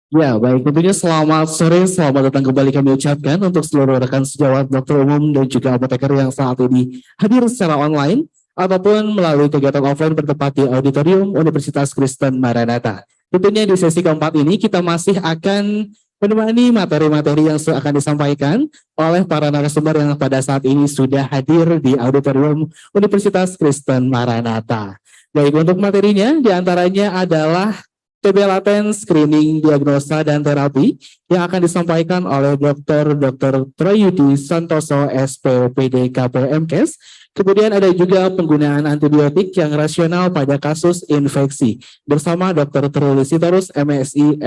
Ya, baik. Tentunya selamat sore, selamat datang kembali kami ucapkan untuk seluruh rekan sejawat dokter umum dan juga apoteker yang saat ini hadir secara online ataupun melalui kegiatan offline bertempat di auditorium Universitas Kristen Maranatha. Tentunya di sesi keempat ini kita masih akan menemani materi-materi yang akan disampaikan oleh para narasumber yang pada saat ini sudah hadir di auditorium Universitas Kristen Maranatha. Baik, untuk materinya diantaranya adalah TB laten, screening, diagnosa, dan terapi yang akan disampaikan oleh Dr. Trayudi Santoso, SPPD KPMKes. Kemudian ada juga penggunaan antibiotik yang rasional pada kasus infeksi bersama Dr. Truly Sitorus, MSI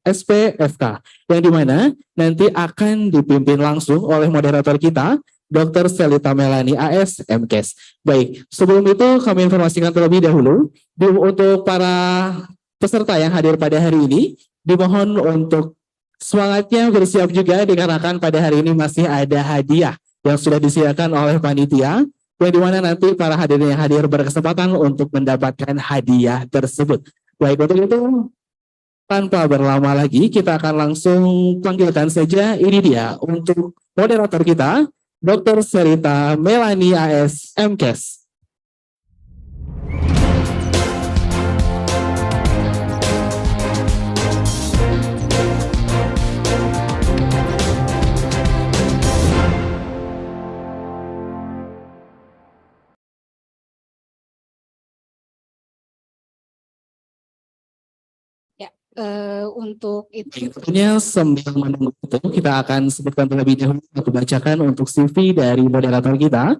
SPFK, yang dimana nanti akan dipimpin langsung oleh moderator kita, Dr. Selita Melani AS MKes. Baik, sebelum itu kami informasikan terlebih dahulu untuk para peserta yang hadir pada hari ini, dimohon untuk semangatnya bersiap juga dikarenakan pada hari ini masih ada hadiah yang sudah disediakan oleh panitia, yang dimana nanti para hadirin yang hadir berkesempatan untuk mendapatkan hadiah tersebut. Baik, untuk itu tanpa berlama lagi kita akan langsung panggilkan saja, ini dia untuk moderator kita, Dr. Serita Melani AS MKes. Untuk itu. Tentunya sambil menunggu itu kita akan sebutkan terlebih dahulu atau bacakan untuk CV dari moderator kita.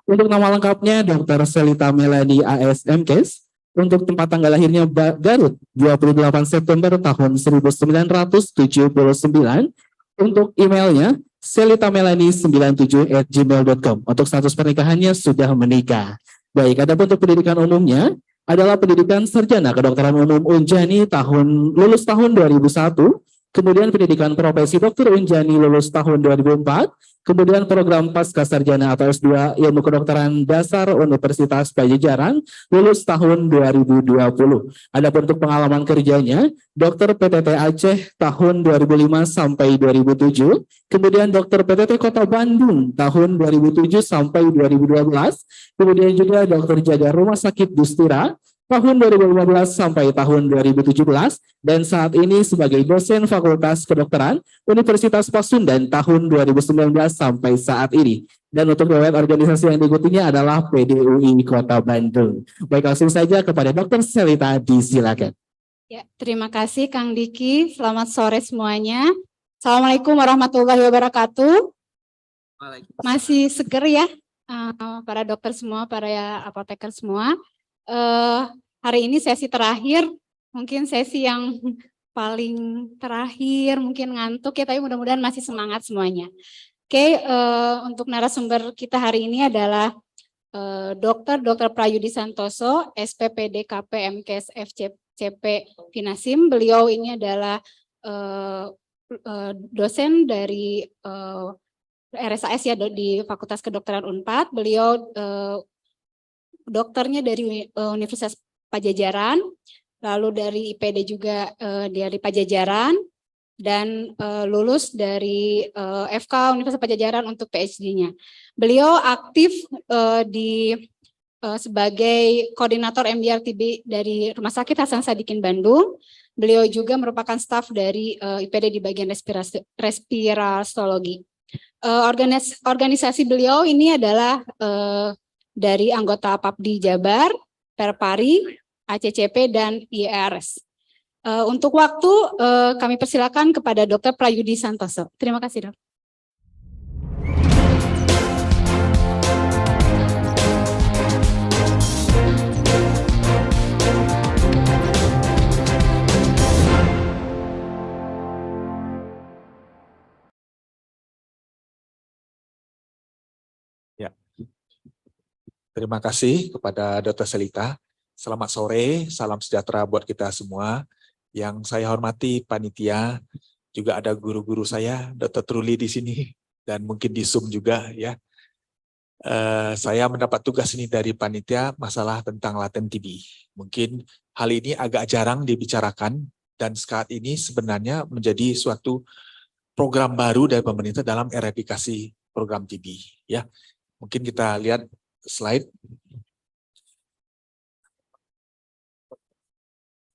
Untuk nama lengkapnya Dr. Selita Melani AS MKes. Untuk tempat tanggal lahirnya Garut 28 September tahun 1979. Untuk emailnya selitamelani97@gmail.com. Untuk status pernikahannya sudah menikah. Baik, ada untuk pendidikan umumnya adalah pendidikan sarjana kedokteran umum Unjani lulus tahun 2001, kemudian pendidikan profesi dokter Unjani lulus tahun 2004, kemudian program pasca sarjana atau S2 ilmu kedokteran dasar Universitas Pajajaran lulus tahun 2020. Ada untuk pengalaman kerjanya dokter PTT Aceh tahun 2005 sampai 2007, kemudian dokter PTT Kota Bandung tahun 2007 sampai 2012, kemudian juga dokter jaga Rumah Sakit Dustira tahun 2015 sampai tahun 2017, dan saat ini sebagai dosen Fakultas Kedokteran Universitas Pasundan tahun 2019 sampai saat ini. Dan untuk riwayat organisasi yang diikutinya adalah PDUI Kota Bandung. Baik, langsung saja kepada Dr. Selita, disilakan. Ya, terima kasih Kang Diki. Selamat sore semuanya. Assalamualaikum warahmatullahi wabarakatuh. Masih seger ya para dokter semua, para apoteker semua. Hari ini sesi terakhir, mungkin sesi yang paling terakhir, mungkin ngantuk ya, tapi mudah-mudahan masih semangat semuanya. Oke, untuk narasumber kita hari ini adalah Dr. Prayudi Santoso, SPPD KPMKes FCP Finasim. Beliau ini adalah dosen dari RSAS ya di Fakultas Kedokteran Unpad. Beliau dokternya dari Universitas Pajajaran, lalu dari IPD juga dari Pajajaran, dan lulus dari FK Universitas Pajajaran untuk PhD-nya. Beliau aktif sebagai koordinator MDR-TB dari Rumah Sakit Hasan Sadikin Bandung. Beliau juga merupakan staf dari IPD di bagian respirastologi. Organisasi beliau ini adalah dari anggota PAPDI Jabar, Perpari, ACCP, dan IERS. Untuk waktu, kami persilakan kepada Dr. Prayudi Santoso. Terima kasih, Dok. Ya. Terima kasih kepada Dr. Selita. Selamat sore, salam sejahtera buat kita semua. Yang saya hormati panitia, juga ada guru-guru saya, Dr. Truly di sini, dan mungkin di Zoom juga ya. Saya mendapat tugas ini dari panitia masalah tentang laten TB. Mungkin hal ini agak jarang dibicarakan dan saat ini sebenarnya menjadi suatu program baru dari pemerintah dalam eradikasi program TB. Ya, mungkin kita lihat slide.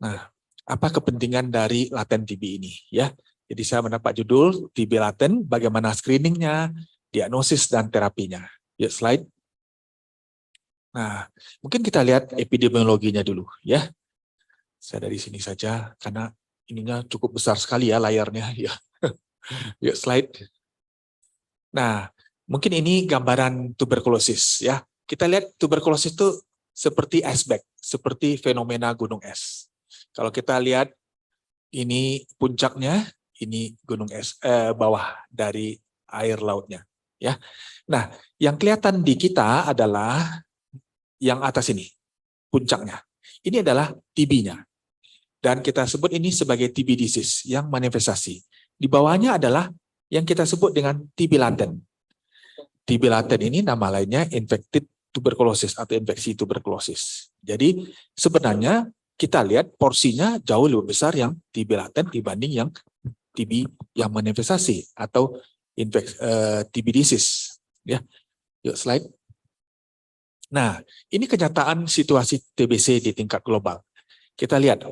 Nah, apa kepentingan dari laten TB ini? Ya, jadi saya mendapat judul TB laten, bagaimana screeningnya, diagnosis dan terapinya. Ya, slide. Nah, mungkin kita lihat epidemiologinya dulu, ya. Saya dari sini saja karena ininya cukup besar sekali ya layarnya. Ya, yuk slide. Nah, mungkin ini gambaran tuberkulosis, ya. Kita lihat tuberkulosis itu seperti iceberg, seperti fenomena gunung es. Kalau kita lihat ini puncaknya, ini gunung es bawah dari air lautnya, ya. Nah, yang kelihatan di kita adalah yang atas ini, puncaknya. Ini adalah TB-nya. Dan kita sebut ini sebagai TB disease yang manifestasi. Di bawahnya adalah yang kita sebut dengan TB laten. TB laten ini nama lainnya infected tuberculosis atau infeksi tuberkulosis. Jadi sebenarnya kita lihat porsinya jauh lebih besar yang TB laten dibanding yang TB yang manifestasi atau TB disease. Ya, yuk slide. Nah, ini kenyataan situasi TBC di tingkat global. Kita lihat,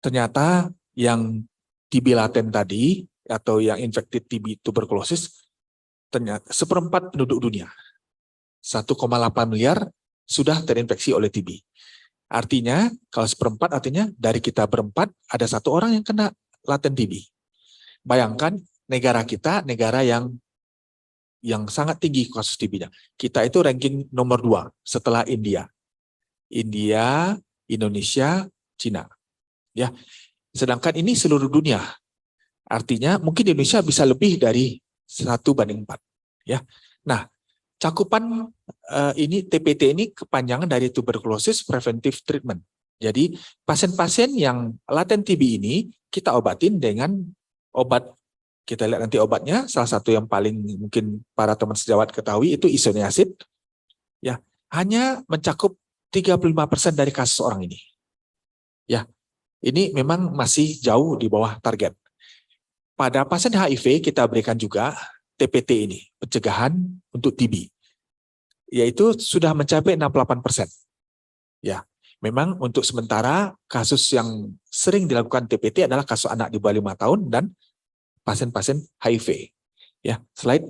ternyata yang TB laten tadi, atau yang infected TB tuberculosis, ternyata 1/4 penduduk dunia. 1,8 miliar sudah terinfeksi oleh TB. Artinya, kalau 1/4 artinya dari kita berempat, ada 1 orang yang kena laten TB. Bayangkan negara kita, negara yang sangat tinggi kasus TB-nya. Kita itu ranking nomor 2 setelah India. India, Indonesia, Cina. Ya. Sedangkan ini seluruh dunia. Artinya mungkin Indonesia bisa lebih dari 1/4. Ya. Nah, cakupan ini TPT ini kepanjangan dari tuberculosis preventive treatment. Jadi pasien-pasien yang laten TB ini kita obatin dengan obat. Kita lihat nanti obatnya, salah satu yang paling mungkin para teman sejawat ketahui itu isoniazid. Ya, hanya mencakup 35% dari kasus orang ini. Ya, ini memang masih jauh di bawah target. Pada pasien HIV kita berikan juga TPT ini, pencegahan untuk TB. Yaitu sudah mencapai 68%. Ya, memang untuk sementara kasus yang sering dilakukan TPT adalah kasus anak di bawah 5 tahun dan pasien-pasien HIV. Ya, slide.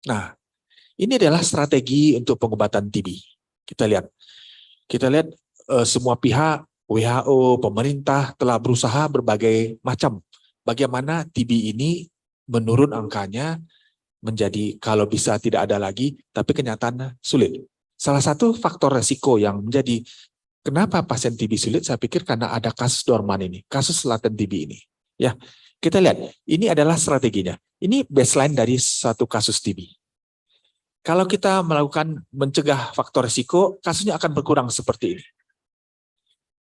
Nah, ini adalah strategi untuk pengobatan TB. Kita lihat semua pihak, WHO, pemerintah telah berusaha berbagai macam bagaimana TB ini menurun angkanya menjadi kalau bisa tidak ada lagi, tapi kenyataannya sulit. Salah satu faktor resiko yang menjadi kenapa pasien TB sulit, saya pikir karena ada kasus dorman ini, kasus laten TB ini. Ya, kita lihat, ini adalah strateginya. Ini baseline dari satu kasus TB. Kalau kita melakukan mencegah faktor risiko, kasusnya akan berkurang seperti ini.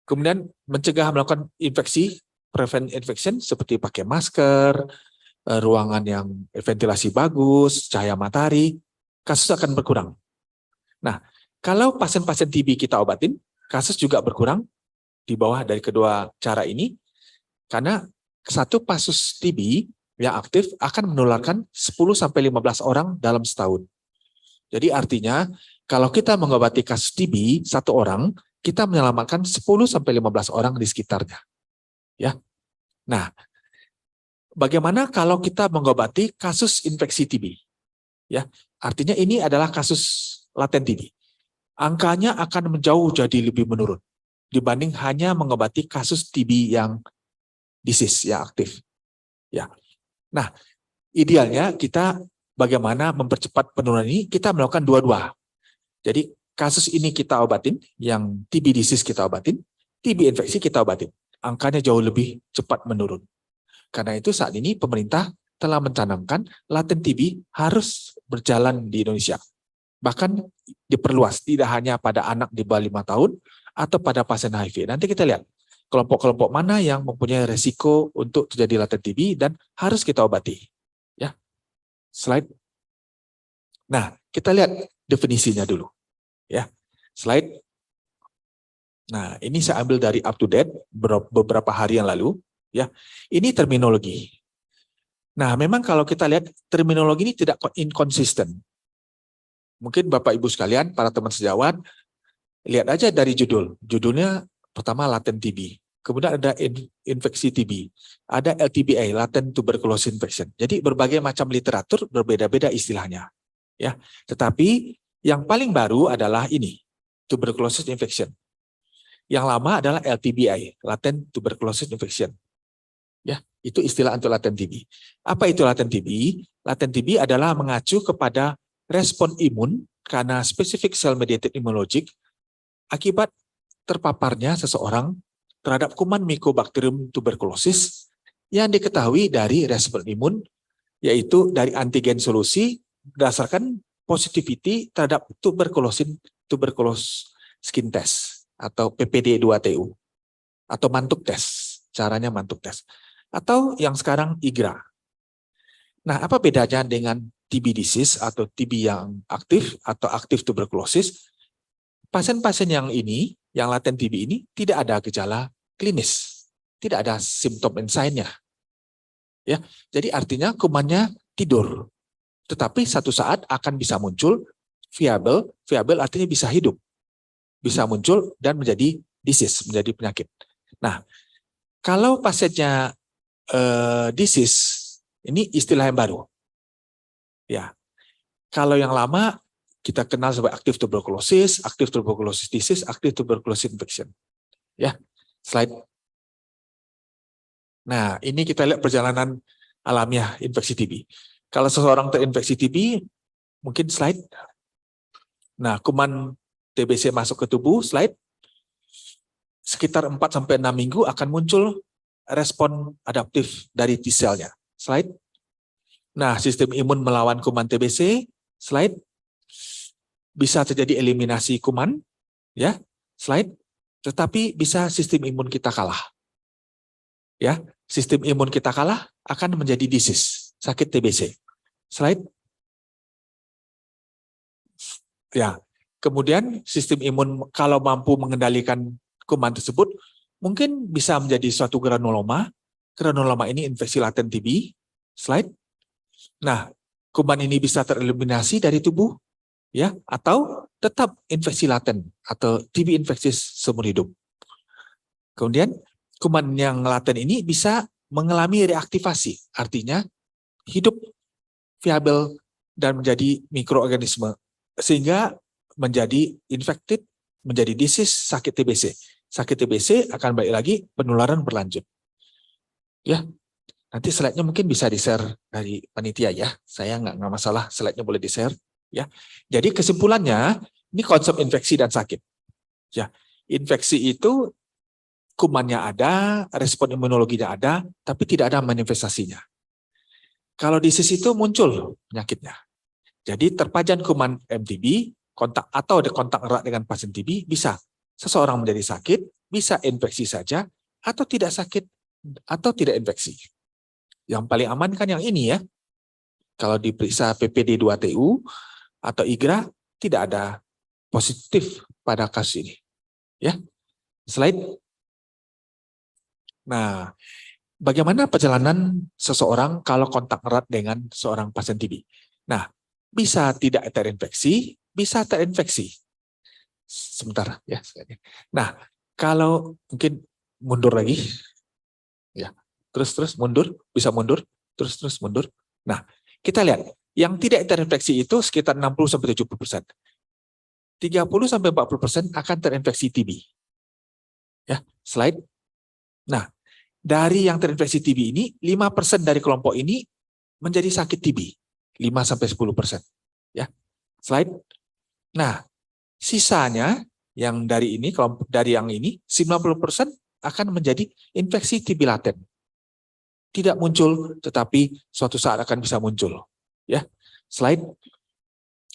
Kemudian mencegah melakukan infeksi, prevent infection, seperti pakai masker, ruangan yang ventilasi bagus, cahaya matahari, kasus akan berkurang. Nah, kalau pasien-pasien TB kita obatin, kasus juga berkurang di bawah dari kedua cara ini, karena satu kasus TB yang aktif akan menularkan 10-15 orang dalam setahun. Jadi artinya kalau kita mengobati kasus TB 1 orang, kita menyelamatkan 10-15 orang di sekitarnya. Ya. Nah, bagaimana kalau kita mengobati kasus infeksi TB? Ya, artinya ini adalah kasus laten TB. Angkanya akan menjauh jadi lebih menurun dibanding hanya mengobati kasus TB yang disease yang aktif. Ya. Nah, idealnya kita bagaimana mempercepat penurunan ini, kita melakukan dua-dua. Jadi kasus ini kita obatin, yang TB disease kita obatin, TB infeksi kita obatin. Angkanya jauh lebih cepat menurun. Karena itu saat ini pemerintah telah mencanangkan laten TB harus berjalan di Indonesia. Bahkan diperluas, tidak hanya pada anak di bawah 5 tahun atau pada pasien HIV. Nanti kita lihat kelompok-kelompok mana yang mempunyai resiko untuk terjadi laten TB dan harus kita obati. Ya. Slide. Nah, kita lihat definisinya dulu. Ya. Slide. Nah, ini saya ambil dari up to date beberapa hari yang lalu. Ya, ini terminologi. Nah, memang kalau kita lihat terminologi ini tidak inkonsisten. Mungkin Bapak Ibu sekalian, para teman sejawat, lihat aja dari judul. Judulnya pertama latent TB. Kemudian ada infeksi TB. Ada LTBA, latent tuberculosis infection. Jadi berbagai macam literatur berbeda-beda istilahnya. Ya, tetapi yang paling baru adalah ini, tuberculosis infection. Yang lama adalah LTBI, latent tuberculosis infection. Ya, itu istilah untuk latent TB. Apa itu latent TB? Latent TB adalah mengacu kepada respon imun karena specific cell mediated immunologic akibat terpaparnya seseorang terhadap kuman Mycobacterium tuberculosis yang diketahui dari respon imun, yaitu dari antigen solusi berdasarkan positivity terhadap tuberculosis skin test atau PPD2TU atau mantuk test, caranya mantuk test, atau yang sekarang IGRA. Nah, apa bedanya dengan TB disease atau TB yang aktif atau aktif tuberkulosis? Pasien-pasien yang ini, yang laten TB ini tidak ada gejala klinis, tidak ada simptom and sign-nya. Ya, jadi artinya kumannya tidur, tetapi satu saat akan bisa muncul viable artinya bisa hidup, bisa muncul dan menjadi disease, menjadi penyakit. Nah, kalau pasiennya disease, ini istilah yang baru. Ya, kalau yang lama kita kenal sebagai aktif tuberkulosis disease, aktif tuberkulosis infection. Ya, slide. Nah, ini kita lihat perjalanan alamiah infeksi TB. Kalau seseorang terinfeksi TB, mungkin slide. Nah, kuman TBC masuk ke tubuh, slide. Sekitar 4-6 minggu akan muncul respon adaptif dari T-cell-nya. Slide. Nah, sistem imun melawan kuman TBC, slide. Bisa terjadi eliminasi kuman, ya, slide. Tetapi bisa sistem imun kita kalah. Ya, sistem imun kita kalah akan menjadi disease, sakit TBC. Slide. Ya, kemudian sistem imun kalau mampu mengendalikan kuman tersebut, mungkin bisa menjadi suatu granuloma. Granuloma ini infeksi laten TB. Slide. Nah, kuman ini bisa tereliminasi dari tubuh, ya, atau tetap infeksi laten atau TB infeksius seumur hidup. Kemudian kuman yang laten ini bisa mengalami reaktivasi, artinya hidup viable dan menjadi mikroorganisme sehingga menjadi infected, menjadi disease, sakit TBC. Sakit TBC akan balik lagi penularan berlanjut. Ya, nanti slide-nya mungkin bisa di-share dari panitia ya. Saya nggak masalah, slide-nya boleh di-share. Ya, jadi kesimpulannya ini konsep infeksi dan sakit. Ya, infeksi itu kumannya ada, respon imunologinya ada, tapi tidak ada manifestasinya. Kalau disease itu muncul penyakitnya. Jadi terpajan kuman MTB, kontak atau ada kontak erat dengan pasien TB, bisa seseorang menjadi sakit, bisa infeksi saja, atau tidak sakit, atau tidak infeksi. Yang paling aman kan yang ini ya. Kalau diperiksa PPD2TU atau IGRA, tidak ada positif pada kasus ini. Ya, slide. Nah, bagaimana perjalanan seseorang kalau kontak erat dengan seorang pasien TB? Nah, bisa tidak terinfeksi, bisa terinfeksi. Sebentar ya. Nah, kalau mungkin mundur lagi, ya, terus mundur, bisa mundur, terus mundur. Nah, kita lihat yang tidak terinfeksi itu sekitar 60-70%. 30-40% akan terinfeksi TB. Ya, slide. Nah, dari yang terinfeksi TB ini, 5% dari kelompok ini menjadi sakit TB. 5-10%. Ya, slide. Nah, sisanya yang dari ini, kelompok dari yang ini, 90% akan menjadi infeksi TB laten. Tidak muncul, tetapi suatu saat akan bisa muncul. Ya, slide.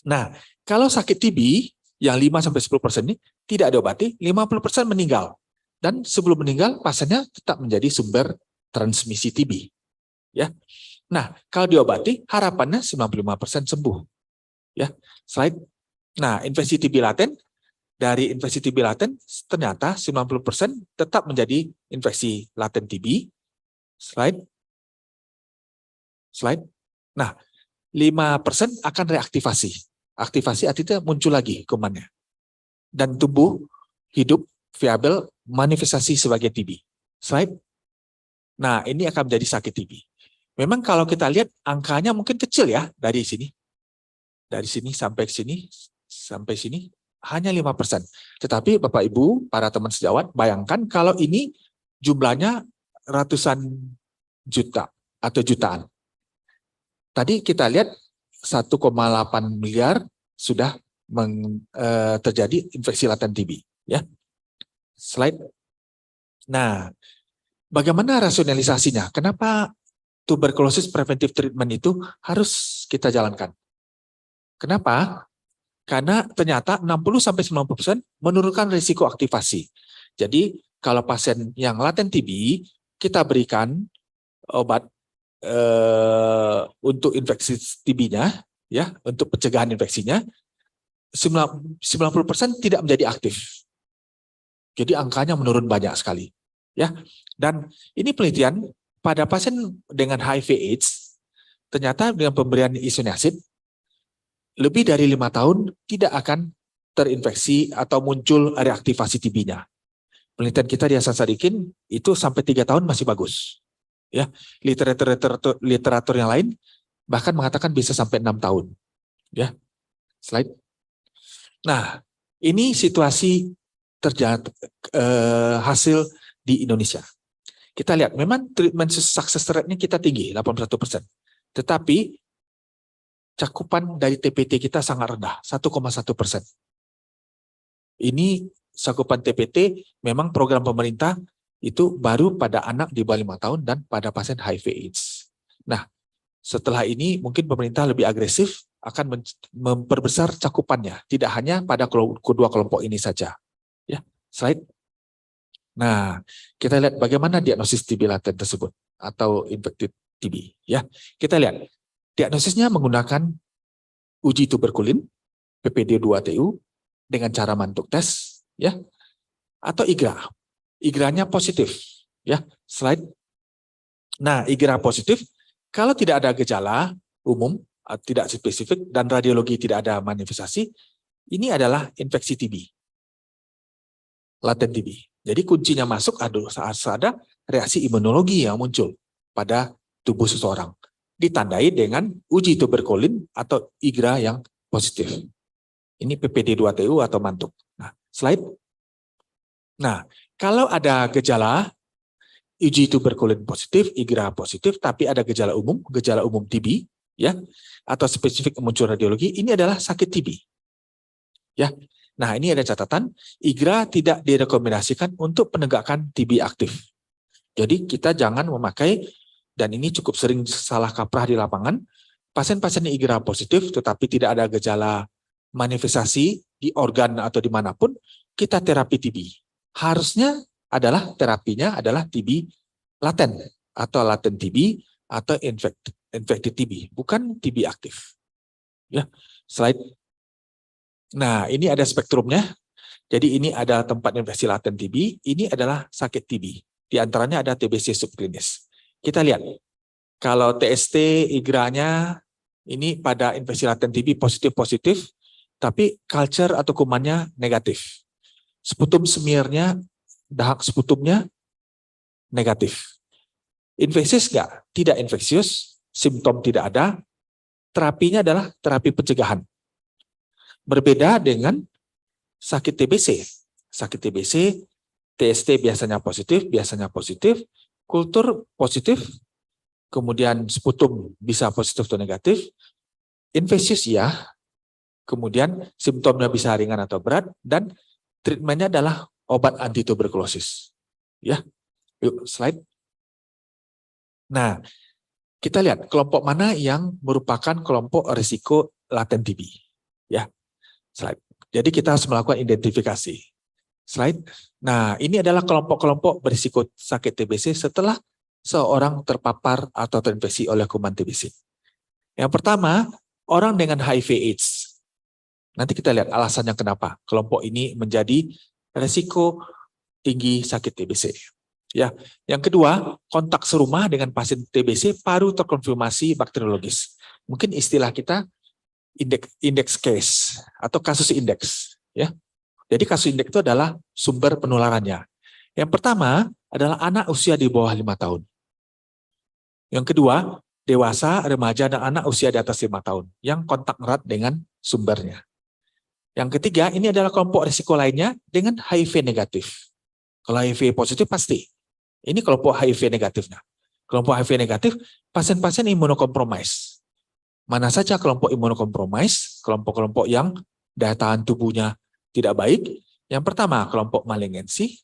Nah, kalau sakit TB yang 5-10% ini tidak diobati, 50% meninggal. Dan sebelum meninggal, pasiennya tetap menjadi sumber transmisi TB. Ya. Nah, kalau diobati, harapannya 95% sembuh. Ya, slide. Nah, infeksi TB laten dari infeksi TB laten ternyata 90% tetap menjadi infeksi laten TB. Slide. Nah, 5% akan reaktivasi. Aktivasi artinya muncul lagi kumannya. Dan tubuh hidup viabel manifestasi sebagai TB. Slide. Nah, ini akan menjadi sakit TB. Memang kalau kita lihat angkanya mungkin kecil ya dari sini. Dari sini sampai sini hanya 5%. Tetapi Bapak Ibu, para teman sejawat, bayangkan kalau ini jumlahnya ratusan juta atau jutaan. Tadi kita lihat 1,8 miliar sudah terjadi infeksi laten TB. Ya. Slide. Nah, bagaimana rasionalisasinya? Kenapa tuberkulosis preventive treatment itu harus kita jalankan? Kenapa? Karena ternyata 60-90% menurunkan risiko aktivasi. Jadi kalau pasien yang laten TB, kita berikan obat untuk infeksi TB-nya, ya, untuk pencegahan infeksinya, 90% tidak menjadi aktif. Jadi angkanya menurun banyak sekali. Ya. Dan ini penelitian pada pasien dengan HIV/AIDS, ternyata dengan pemberian isoniazid, lebih dari 5 tahun tidak akan terinfeksi atau muncul reaktivasi TB-nya. Penelitian kita di Hasan Sadikin itu sampai 3 tahun masih bagus. Ya, literatur yang lain bahkan mengatakan bisa sampai 6 tahun. Ya, slide. Nah, ini situasi hasil di Indonesia. Kita lihat, memang treatment success rate-nya kita tinggi, 81%. Tetapi cakupan dari TPT kita sangat rendah, 1,1%. Ini cakupan TPT memang program pemerintah itu baru pada anak di bawah 5 tahun dan pada pasien HIV/AIDS. Nah, setelah ini mungkin pemerintah lebih agresif akan memperbesar cakupannya, tidak hanya pada kedua kelompok ini saja. Ya, slide. Nah, kita lihat bagaimana diagnosis TB laten tersebut atau infected TB. Ya, kita lihat. Diagnosisnya menggunakan uji tuberkulin, PPD2TU, dengan cara mantuk tes, ya, atau IGRA. IGRA-nya positif, ya. Slide. Nah, IGRA positif, kalau tidak ada gejala umum, tidak spesifik, dan radiologi tidak ada manifestasi, ini adalah infeksi TB, laten TB. Jadi kuncinya masuk saat ada reaksi imunologi yang muncul pada tubuh seseorang. Ditandai dengan uji tuberkulin atau IGRA yang positif. Ini PPD2TU atau mantuk. Nah, slide. Nah, kalau ada gejala uji tuberkulin positif, IGRA positif, tapi ada gejala umum TB, ya, atau spesifik muncul radiologi, ini adalah sakit TB. Ya. Nah, ini ada catatan, IGRA tidak direkomendasikan untuk penegakan TB aktif. Jadi kita jangan memakai, dan ini cukup sering salah kaprah di lapangan, pasien-pasien IGRA positif tetapi tidak ada gejala manifestasi di organ atau dimanapun, kita terapi TB. Harusnya adalah terapinya adalah TB laten atau laten TB atau infected TB, bukan TB aktif. Ya, slide. Nah, ini ada spektrumnya. Jadi ini ada tempat infeksi laten TB, ini adalah sakit TB. Di antaranya ada TBC subklinis. Kita lihat, kalau TST IGRA-nya ini pada infeksi laten TB positif-positif, tapi culture atau kumannya negatif. Sputum smear-nya, dahak sputumnya negatif. Infeksius enggak? Tidak infeksius, simptom tidak ada, terapinya adalah terapi pencegahan. Berbeda dengan sakit TBC. Sakit TBC, TST biasanya positif, kultur positif, kemudian sputum bisa positif atau negatif, infeksius ya, kemudian simptomnya bisa ringan atau berat, dan treatmentnya adalah obat anti tuberkulosis. Ya, yuk slide. Nah, kita lihat kelompok mana yang merupakan kelompok risiko laten TB. Ya, slide. Jadi kita harus melakukan identifikasi. Slide. Nah, ini adalah kelompok-kelompok berisiko sakit TBC setelah seorang terpapar atau terinfeksi oleh kuman TBC. Yang pertama, orang dengan HIV/AIDS. Nanti kita lihat alasannya kenapa kelompok ini menjadi resiko tinggi sakit TBC. Ya, yang kedua, kontak serumah dengan pasien TBC baru terkonfirmasi bakteriologis. Mungkin istilah kita indeks case atau kasus indeks. Ya, jadi kasus indeks itu adalah sumber penularannya. Yang pertama adalah anak usia di bawah 5 tahun. Yang kedua, dewasa, remaja, dan anak usia di atas 5 tahun yang kontak erat dengan sumbernya. Yang ketiga, ini adalah kelompok risiko lainnya dengan HIV negatif. Kalau HIV positif pasti. Ini kelompok HIV negatifnya. Kelompok HIV negatif, pasien-pasien imunokompromis. Mana saja kelompok imunokompromis, kelompok-kelompok yang daya tahan tubuhnya tidak baik. Yang pertama, kelompok malignansi,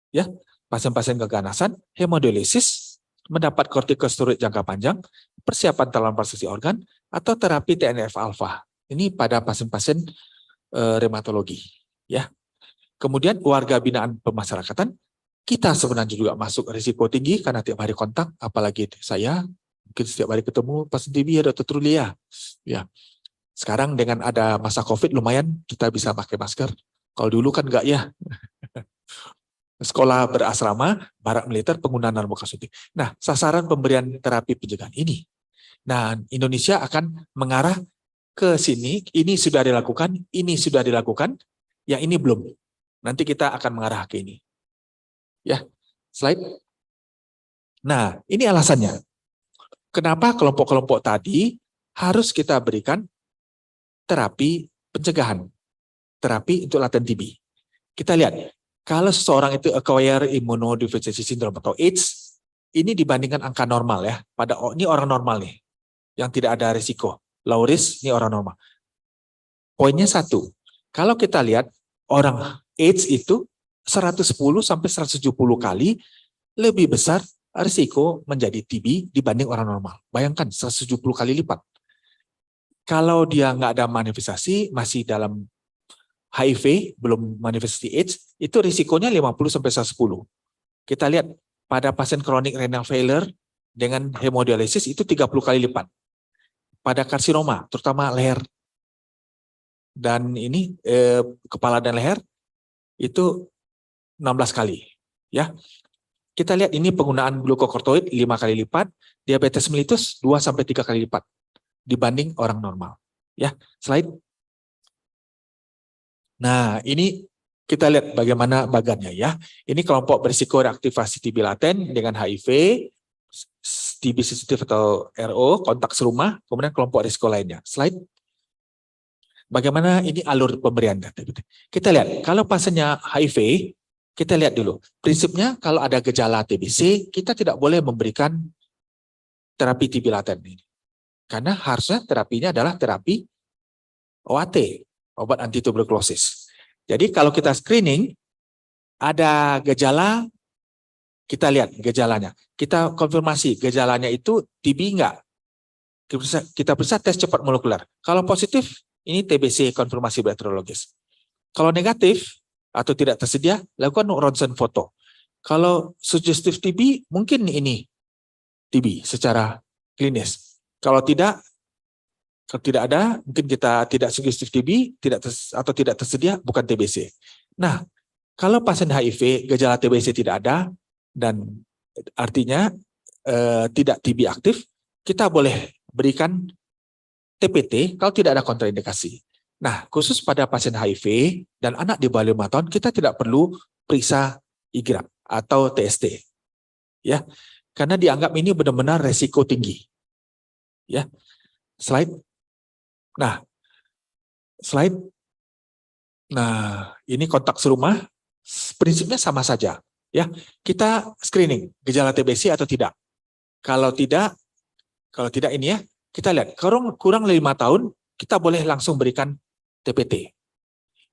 ya, pasien-pasien keganasan, hemodialisis, mendapat kortikosteroid jangka panjang, persiapan transplantasi organ, atau terapi TNF-alfa. Ini pada pasien-pasien reumatologi. Ya. Kemudian warga binaan pemasyarakatan, kita sebenarnya juga masuk risiko tinggi karena tiap hari kontak, apalagi saya, mungkin setiap hari ketemu pasien TB ya Dr. Trulia. Ya. Sekarang dengan ada masa COVID lumayan kita bisa pakai masker. Kalau dulu kan enggak ya. Sekolah berasrama, barak militer, penggunaan narkotika suntik. Nah, sasaran pemberian terapi pencegahan ini. Nah, Indonesia akan mengarah ke sini, ini sudah dilakukan, yang ini belum. Nanti kita akan mengarah ke ini. Ya, slide. Nah, ini alasannya. Kenapa kelompok-kelompok tadi harus kita berikan terapi pencegahan, terapi untuk laten TB. Kita lihat, kalau seseorang itu acquire immunodeficiency syndrome atau AIDS, ini dibandingkan angka normal ya. Ini orang normal nih, yang tidak ada risiko. Low risk, ini orang normal. Poinnya satu, kalau kita lihat orang AIDS itu 110 sampai 170 kali lebih besar risiko menjadi TB dibanding orang normal. Bayangkan 170 kali lipat. Kalau dia nggak ada manifestasi, masih dalam HIV, belum manifestasi AIDS, itu risikonya 50 sampai 110. Kita lihat pada pasien kronik renal failure dengan hemodialisis itu 30 kali lipat. Pada karsinoma, terutama leher dan ini kepala dan leher itu 16 kali. Ya, kita lihat ini penggunaan glukokortikoid 5 kali lipat, diabetes mellitus 2 sampai 3 kali lipat dibanding orang normal. Ya, slide. Nah, ini kita lihat bagaimana bagannya ya. Ini kelompok berisiko reaktivasi TB laten dengan HIV, TB sensitif atau RO, kontak serumah, kemudian kelompok risiko lainnya. Slide. Bagaimana ini alur pemberian data? Kita lihat, kalau pasiennya HIV, kita lihat dulu. Prinsipnya kalau ada gejala TBC, kita tidak boleh memberikan terapi TB laten ini. Karena harusnya terapinya adalah terapi OAT, obat antituberkulosis. Jadi kalau kita screening, ada gejala, kita lihat gejalanya. Kita konfirmasi gejalanya itu TB enggak. Kita periksa tes cepat molekuler. Kalau positif, ini TBC konfirmasi bakteriologis. Kalau negatif atau tidak tersedia, lakukan ronsen foto. Kalau sugestif TB, mungkin ini TB secara klinis. Kalau tidak ada, mungkin kita tidak sugestif TB, atau tidak tersedia, bukan TBC. Nah, kalau pasien HIV, gejala TBC tidak ada, dan artinya tidak TB aktif, kita boleh berikan TPT kalau tidak ada kontraindikasi. Nah, khusus pada pasien HIV dan anak di bawah 5 tahun, kita tidak perlu periksa IGRA atau TST. Ya, karena dianggap ini benar-benar resiko tinggi. Ya, slide. Nah, slide. Nah, ini kontak serumah, prinsipnya sama saja. Ya, kita screening gejala TBC atau tidak. Kalau tidak ini ya, kita lihat kurang 5 tahun, kita boleh langsung berikan TPT.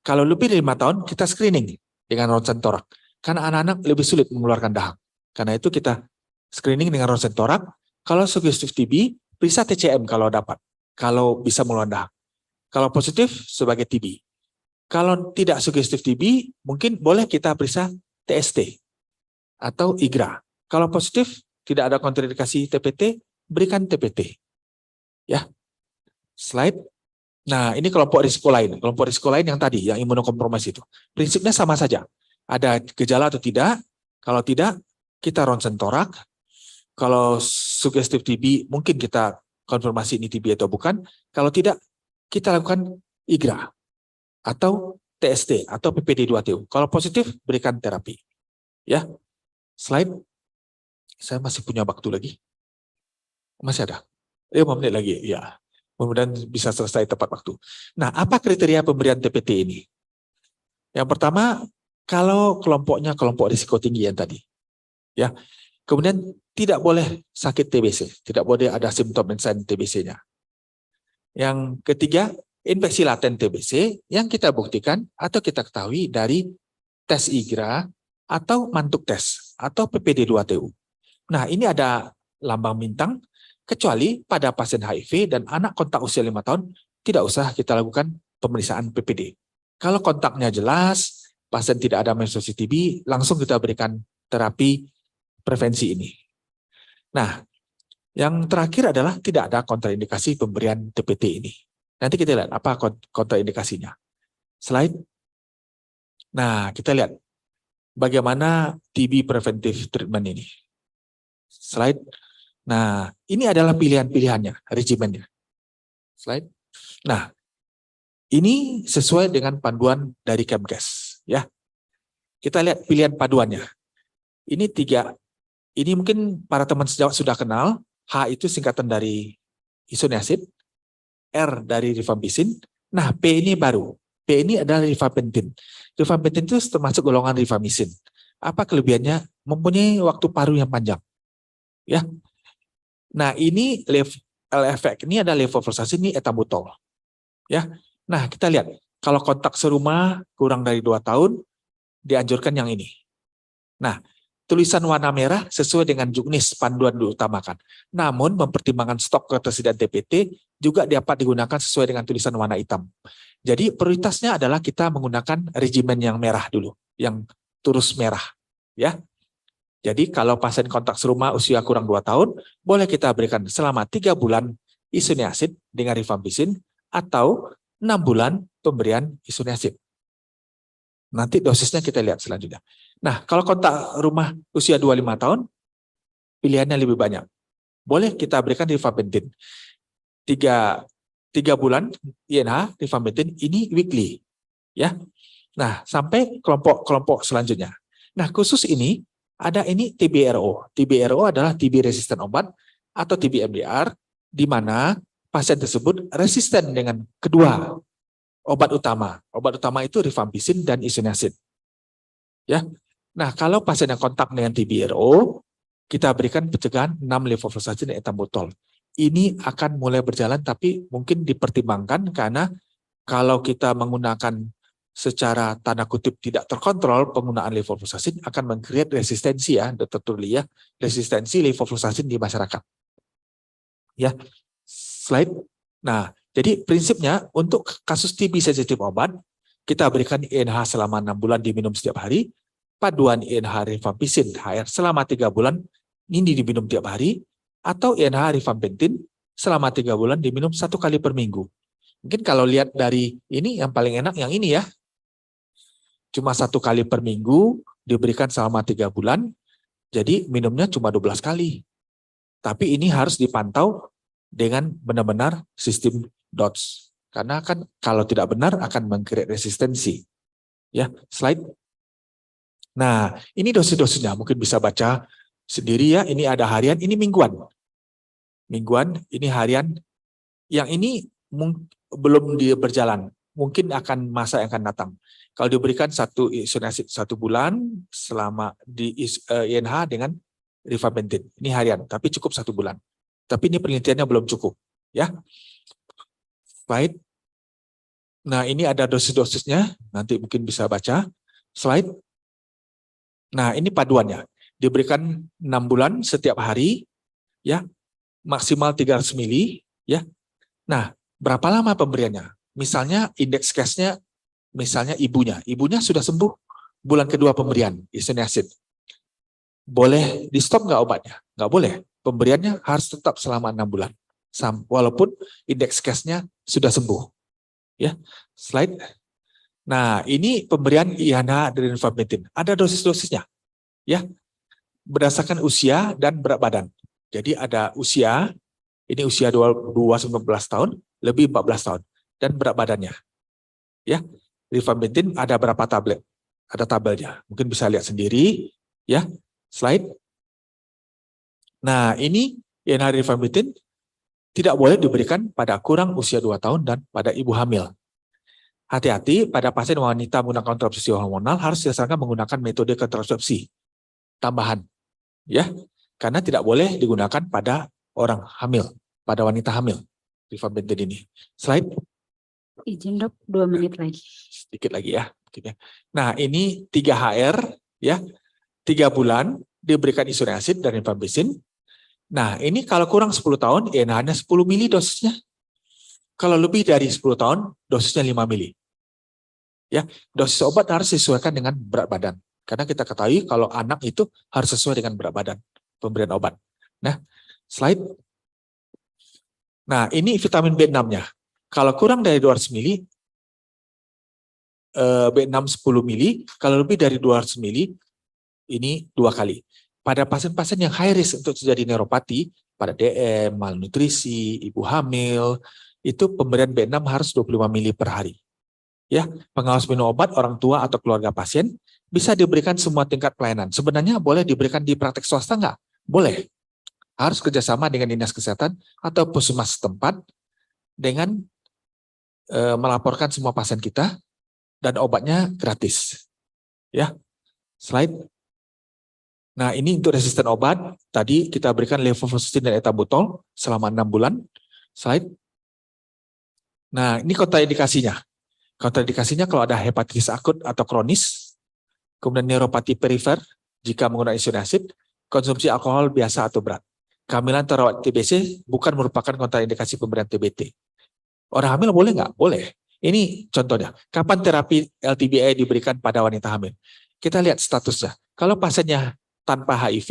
Kalau lebih dari 5 tahun, kita screening dengan ronsen torak. Karena anak-anak lebih sulit mengeluarkan dahak. Karena itu kita screening dengan ronsen torak. Kalau sugestif TB, periksa TCM kalau dapat. Kalau bisa mengeluarkan dahak. Kalau positif, sebagai TB. Kalau tidak sugestif TB, mungkin boleh kita periksa TST atau IGRA. Kalau positif, tidak ada kontraindikasi TPT, berikan TPT. Ya, slide. Nah, ini kelompok risiko lain. Kelompok risiko lain yang tadi, yang imunokompromis itu. Prinsipnya sama saja. Ada gejala atau tidak. Kalau tidak, kita ronsen torak. Kalau sugestif TB, mungkin kita konfirmasi ini TB atau bukan. Kalau tidak, kita lakukan IGRA atau TST atau PPD2TU. Kalau positif, berikan terapi. Ya, slide. Saya masih punya waktu lagi. Masih ada? 5 menit lagi, ya. Mudah-mudahan bisa selesai tepat waktu. Nah, apa kriteria pemberian TPT ini? Yang pertama, kalau kelompoknya kelompok risiko tinggi yang tadi. Ya. Kemudian tidak boleh sakit TBC, tidak boleh ada simptom dan sign TBC-nya. Yang ketiga, infeksi laten TBC yang kita buktikan atau kita ketahui dari tes IGRA atau mantuk tes atau PPD2TU. Nah, ini ada lambang bintang. Kecuali pada pasien HIV dan anak kontak usia 5 tahun, tidak usah kita lakukan pemeriksaan PPD. Kalau kontaknya jelas, pasien tidak ada menstruasi TB, langsung kita berikan terapi prevensi ini. Nah, yang terakhir adalah tidak ada kontraindikasi pemberian TPT ini. Nanti kita lihat apa kontraindikasinya. Slide. Nah, kita lihat bagaimana TB preventive treatment ini. Slide. Nah, ini adalah pilihan-pilihannya, regimennya. Slide. Nah, ini sesuai dengan panduan dari Kemkes, ya. Kita lihat pilihan paduannya. Ini 3. Ini mungkin para teman sejawat sudah kenal. H itu singkatan dari isoniazid, R dari rifampicin. Nah, P ini baru. P ini adalah rifampicin. Rifampicin itu termasuk golongan rifamicin. Apa kelebihannya? Mempunyai waktu paru yang panjang, ya. Nah, ini LFX ini ada levofloxacin, ini etambutol. Ya. Nah, kita lihat kalau kontak serumah kurang dari 2 tahun dianjurkan yang ini. Nah, tulisan warna merah sesuai dengan juknis panduan diutamakan. Namun mempertimbangkan stok ketersediaan TPT juga dapat digunakan sesuai dengan tulisan warna hitam. Jadi prioritasnya adalah kita menggunakan regimen yang merah dulu, yang turus merah, ya. Jadi kalau pasien kontak serumah usia kurang 2 tahun, boleh kita berikan selama 3 bulan isoniazid dengan rifampicin atau 6 bulan pemberian isoniazid. Nanti dosisnya kita lihat selanjutnya. Nah, kalau kontak rumah usia 25 tahun, pilihannya lebih banyak. Boleh kita berikan rifampicin. 3 bulan INH rifampicin ini weekly, ya. Nah, sampai kelompok selanjutnya. Nah, khusus ini ada ini TBRO. TBRO adalah TB resisten obat atau TB MDR, di mana pasien tersebut resisten dengan kedua obat utama. Obat utama itu rifampicin dan isoniazid. Ya. Nah, kalau pasien yang kontak dengan TBRO, kita berikan pencegahan 6 levofloxacin dan etambutol. Ini akan mulai berjalan, tapi mungkin dipertimbangkan karena kalau kita menggunakan secara tanda kutip tidak terkontrol penggunaan levofloxacin akan meng-create resistensi, ya, Dr. Turli, ya, resistensi levofloxacin di masyarakat. Ya, slide. Nah, jadi prinsipnya untuk kasus TB sensitif obat, kita berikan INH selama 6 bulan diminum setiap hari, paduan INH rifampicin HR selama 3 bulan ini diminum tiap hari, atau INH rifampicin selama 3 bulan diminum 1 kali per minggu. Mungkin kalau lihat dari ini yang paling enak yang ini, ya. Cuma 1 kali per minggu diberikan selama 3 bulan, jadi minumnya cuma 12 kali. Tapi ini harus dipantau dengan benar-benar sistem DOTS. Karena kan kalau tidak benar akan meng-create resistensi. Ya, slide. Nah, ini dosis-dosisnya mungkin bisa baca sendiri, ya. Ini ada harian, ini mingguan. Mingguan, ini harian. Yang ini belum berjalan. Mungkin akan masa yang akan datang. Kalau diberikan 1 isoniazid 1 bulan selama di INH dengan rifampicin. Ini harian, tapi cukup 1 bulan. Tapi ini penelitiannya belum cukup, ya. Slide. Nah, ini ada dosis-dosisnya, nanti mungkin bisa baca. Slide. Nah, ini paduannya. Diberikan 6 bulan setiap hari, ya. Maksimal 300 mili, ya. Nah, berapa lama pemberiannya? Misalnya indeks case-nya, misalnya ibunya sudah sembuh bulan kedua pemberian isoniazid. Boleh di stop nggak obatnya? Nggak boleh. Pemberiannya harus tetap selama 6 bulan. Walaupun indeks case-nya sudah sembuh. Ya, slide. Nah, ini pemberian IANA dan rifampicin. Ada dosis-dosisnya, ya, berdasarkan usia dan berat badan. Jadi ada usia, ini usia 2-19 tahun, lebih 14 tahun, dan berat badannya. Ya, rifampicin ada berapa tablet? Ada tabelnya. Mungkin bisa lihat sendiri, ya. Slide. Nah, ini IANA rifampicin tidak boleh diberikan pada kurang usia 2 tahun dan pada ibu hamil. Hati-hati pada pasien wanita menggunakan kontrasepsi hormonal harus disarankan menggunakan metode kontrasepsi tambahan, ya, karena tidak boleh digunakan pada orang hamil, pada wanita hamil. Rifampicin ini. Slide. Izin dok, 2 menit lagi. Sedikit lagi ya. Nah ini 3HR, ya, 3 bulan diberikan isoniazid dan rifampicin. Nah ini kalau kurang 10 tahun, hanya 10 mili dosisnya. Kalau lebih dari 10 tahun, dosisnya 5 mili. Ya, dosis obat harus disesuaikan dengan berat badan. Karena kita ketahui kalau anak itu harus sesuai dengan berat badan pemberian obat. Nah, slide. Nah, ini vitamin B6-nya. Kalau kurang dari 200 mili, B6 10 mili, kalau lebih dari 200 mili, ini 2 kali. Pada pasien-pasien yang high risk untuk terjadi neuropati, pada DM, malnutrisi, ibu hamil, itu pemberian B6 harus 25 mili per hari. Ya, pengawas minum obat orang tua atau keluarga pasien bisa diberikan semua tingkat pelayanan. Sebenarnya boleh diberikan di praktek swasta nggak? Boleh. Harus kerjasama dengan dinas kesehatan atau puskesmas setempat dengan melaporkan semua pasien kita dan obatnya gratis. Ya, slide. Nah ini untuk resisten obat tadi kita berikan levofloxacin dan ethambutol selama 6 bulan. Slide. Nah ini kontraindikasinya. Kontraindikasinya kalau ada hepatitis akut atau kronis, kemudian neuropati perifer jika menggunakan isoniazid, konsumsi alkohol biasa atau berat. Kehamilan terawat TBC bukan merupakan kontraindikasi pemberian TBT. Orang hamil boleh nggak? Boleh. Ini contohnya. Kapan terapi LTBA diberikan pada wanita hamil? Kita lihat statusnya. Kalau pasiennya tanpa HIV,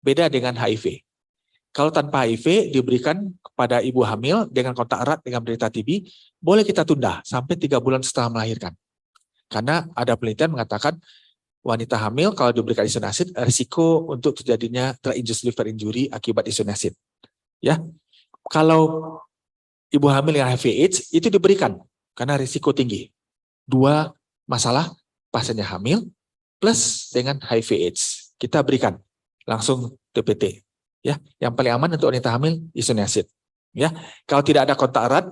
beda dengan HIV. Kalau tanpa HIV diberikan kepada ibu hamil dengan kontak erat dengan penderita TB, boleh kita tunda sampai 3 bulan setelah melahirkan. Karena ada penelitian mengatakan wanita hamil kalau diberikan isoniazid, risiko untuk terjadinya drug-induced liver injury akibat isoniazid. Ya, kalau ibu hamil yang HIV/AIDS itu diberikan karena risiko tinggi. 2 masalah, pasiennya hamil plus dengan HIV/AIDS. Kita berikan langsung TPT. Ya, yang paling aman untuk wanita hamil isoniazid. Ya, kalau tidak ada kontak erat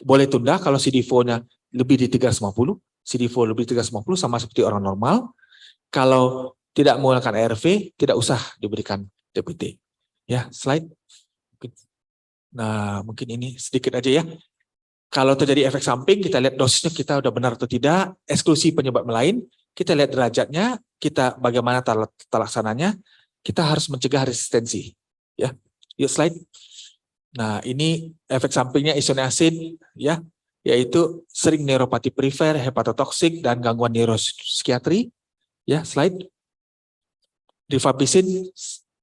boleh tunda kalau CD4-nya lebih di 350, CD4 lebih 350 sama seperti orang normal. Kalau tidak menggunakan ARV tidak usah diberikan TPT. Ya, slide. Nah, mungkin ini sedikit aja ya. Kalau terjadi efek samping, kita lihat dosisnya kita udah benar atau tidak, eksklusi penyebab lain, kita lihat derajatnya, kita bagaimana terlaksananya, kita harus mencegah resistensi. Ya, yuk slide. Nah, ini efek sampingnya isoniazid, ya, yaitu sering neuropati perifer, hepatotoksik, dan gangguan neuropsikiatri. Ya, slide. Rifampicin,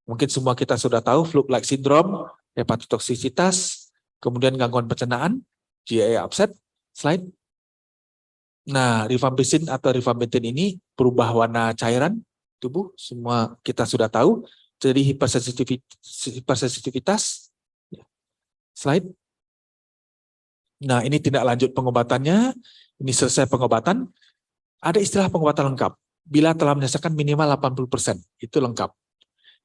mungkin semua kita sudah tahu, flu-like syndrome, hepatotoksisitas, kemudian gangguan pencernaan, GI upset. Slide. Nah, rifampicin atau rifampicin ini berubah warna cairan tubuh, semua kita sudah tahu, jadi hipersensitivitas. Slide. Nah, ini tindak lanjut pengobatannya, ini selesai pengobatan, ada istilah pengobatan lengkap. Bila telah menyelesaikan minimal 80%, itu lengkap.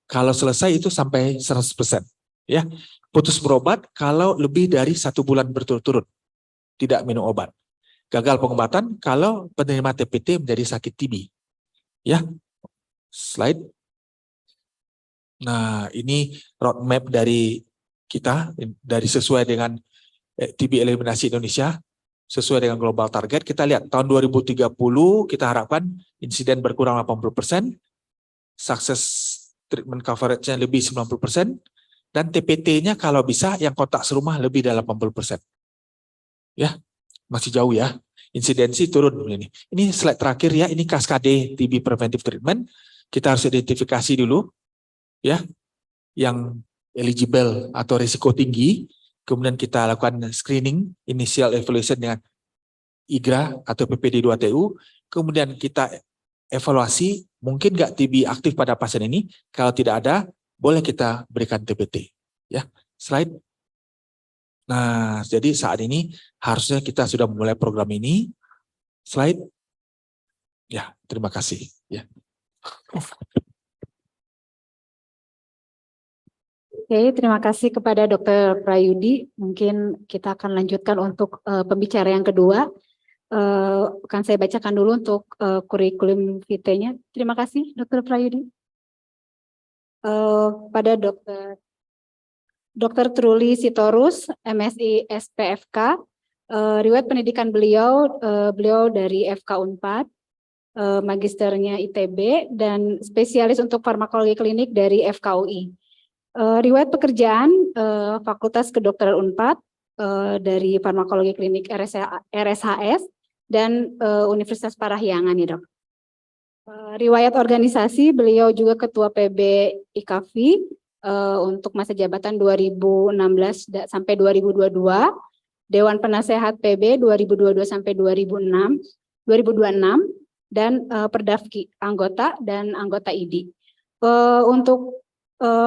Kalau selesai itu sampai 100%. Ya, putus berobat kalau lebih dari 1 bulan berturut-turut tidak minum obat. Gagal pengobatan kalau penerima TPT menjadi sakit TB. Ya, slide. Nah, ini roadmap dari kita, dari sesuai dengan TB eliminasi Indonesia, sesuai dengan global target. Kita lihat tahun 2030 kita harapkan insiden berkurang 80%, sukses treatment coverage-nya lebih 90%, dan TPT-nya kalau bisa yang kontak serumah lebih dari 80%. Ya, masih jauh ya. Insidensi turun ini. Ini slide terakhir ya, ini kaskade TB preventive treatment. Kita harus identifikasi dulu ya yang eligible atau risiko tinggi, kemudian kita lakukan screening, initial evaluation dengan IGRA atau PPD 2TU, kemudian kita evaluasi, mungkin nggak TB aktif pada pasien ini, kalau tidak ada, boleh kita berikan TBT. Ya, slide. Nah, jadi saat ini harusnya kita sudah mulai program ini. Slide. Ya, terima kasih. Ya. Oke, terima kasih kepada Dr. Prayudi. Mungkin kita akan lanjutkan untuk pembicara yang kedua. Akan saya bacakan dulu untuk kurikulum vitae-nya. Terima kasih, Dr. Prayudi. Pada Dr. Truli Sitorus, MSI SPFK, riwayat pendidikan beliau dari FK Unpad, magisternya ITB, dan spesialis untuk farmakologi klinik dari FKUI. Riwayat pekerjaan Fakultas Kedokteran Unpad dari farmakologi klinik RSHS dan Universitas Parahyangan ya dok. Riwayat organisasi beliau juga ketua PB IKAFI untuk masa jabatan 2016 sampai 2022, Dewan Penasehat PB 2022 sampai 2026, dan Perdafki anggota dan anggota ID. Untuk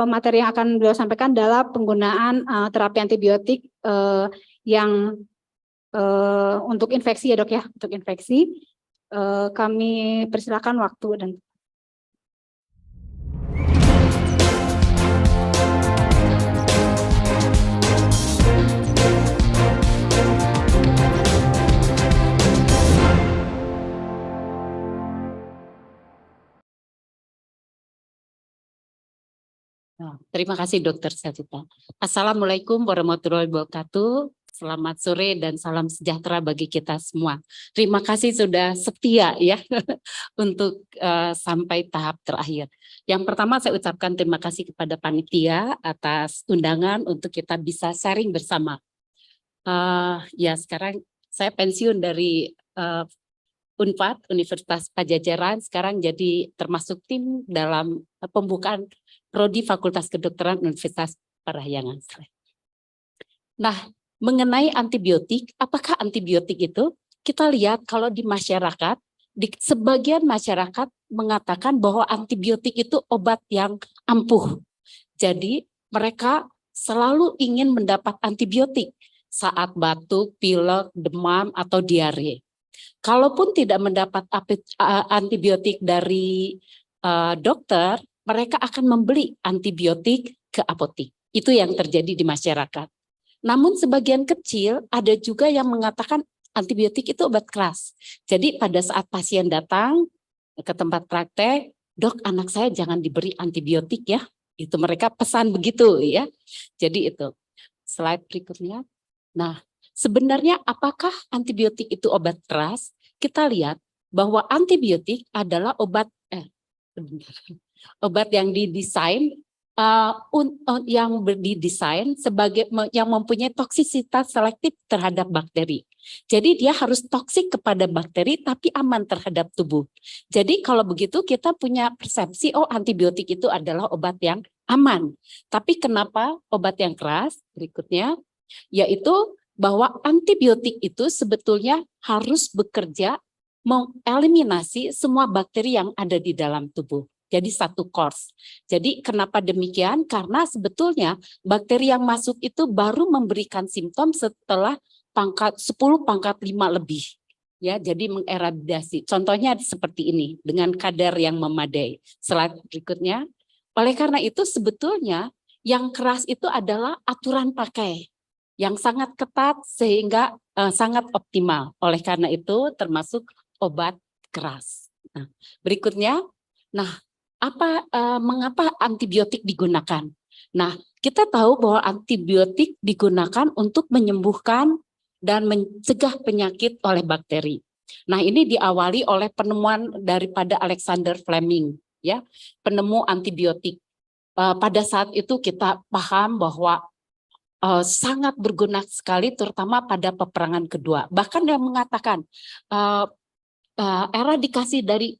materi yang akan beliau sampaikan adalah penggunaan terapi antibiotik yang untuk infeksi ya dok ya, untuk infeksi. Kami persilakan waktu dan terima kasih Dr. Satita. Assalamualaikum warahmatullahi wabarakatuh. Selamat sore dan salam sejahtera bagi kita semua. Terima kasih sudah setia ya untuk sampai tahap terakhir. Yang pertama saya ucapkan terima kasih kepada panitia atas undangan untuk kita bisa sharing bersama. Ya sekarang saya pensiun dari Unpad, Universitas Pajajaran, sekarang jadi termasuk tim dalam pembukaan Prodi Fakultas Kedokteran Universitas Parahyangan. Nah, mengenai antibiotik, apakah antibiotik itu? Kita lihat kalau di masyarakat, sebagian masyarakat mengatakan bahwa antibiotik itu obat yang ampuh. Jadi mereka selalu ingin mendapat antibiotik saat batuk, pilek, demam, atau diare. Kalaupun tidak mendapat antibiotik dari dokter, mereka akan membeli antibiotik ke apotik. Itu yang terjadi di masyarakat. Namun sebagian kecil ada juga yang mengatakan antibiotik itu obat keras. Jadi pada saat pasien datang ke tempat praktek, dok anak saya jangan diberi antibiotik ya. Itu mereka pesan begitu ya. Jadi itu. Slide berikutnya. Nah, sebenarnya apakah antibiotik itu obat keras? Kita lihat bahwa antibiotik adalah obat yang didesain sebagai yang mempunyai toksisitas selektif terhadap bakteri. Jadi dia harus toksik kepada bakteri tapi aman terhadap tubuh. Jadi kalau begitu kita punya persepsi antibiotik itu adalah obat yang aman. Tapi kenapa obat yang keras? Berikutnya yaitu bahwa antibiotik itu sebetulnya harus bekerja mengeliminasi semua bakteri yang ada di dalam tubuh. Jadi satu course. Jadi kenapa demikian? Karena sebetulnya bakteri yang masuk itu baru memberikan simptom setelah pangkat 10 pangkat 5 lebih. Ya, jadi mengeradikasi. Contohnya seperti ini dengan kadar yang memadai. Slide berikutnya. Oleh karena itu sebetulnya yang keras itu adalah aturan pakai yang sangat ketat sehingga sangat optimal. Oleh karena itu termasuk obat keras. Nah, berikutnya, mengapa antibiotik digunakan? Nah, kita tahu bahwa antibiotik digunakan untuk menyembuhkan dan mencegah penyakit oleh bakteri. Nah, ini diawali oleh penemuan daripada Alexander Fleming, ya, penemu antibiotik. Pada saat itu kita paham bahwa sangat berguna sekali terutama pada peperangan kedua. Bahkan dia mengatakan eradikasi dari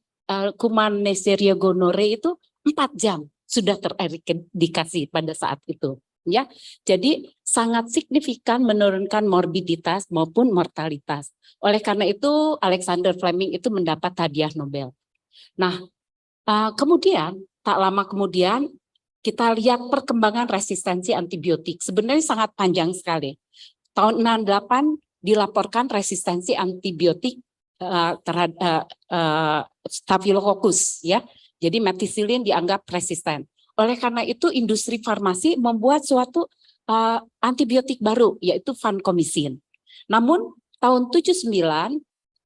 kuman Neisseria gonorrhoeae itu 4 jam sudah tereradikasi pada saat itu. ya. Jadi sangat signifikan menurunkan morbiditas maupun mortalitas. Oleh karena itu Alexander Fleming itu mendapat hadiah Nobel. Nah, kemudian tak lama kemudian kita lihat perkembangan resistensi antibiotik. Sebenarnya sangat panjang sekali. Tahun 68 dilaporkan resistensi antibiotik terhadap Staphylococcus, ya. Jadi methicillin dianggap resisten. Oleh karena itu industri farmasi membuat suatu antibiotik baru, yaitu vancomycin. Namun tahun 79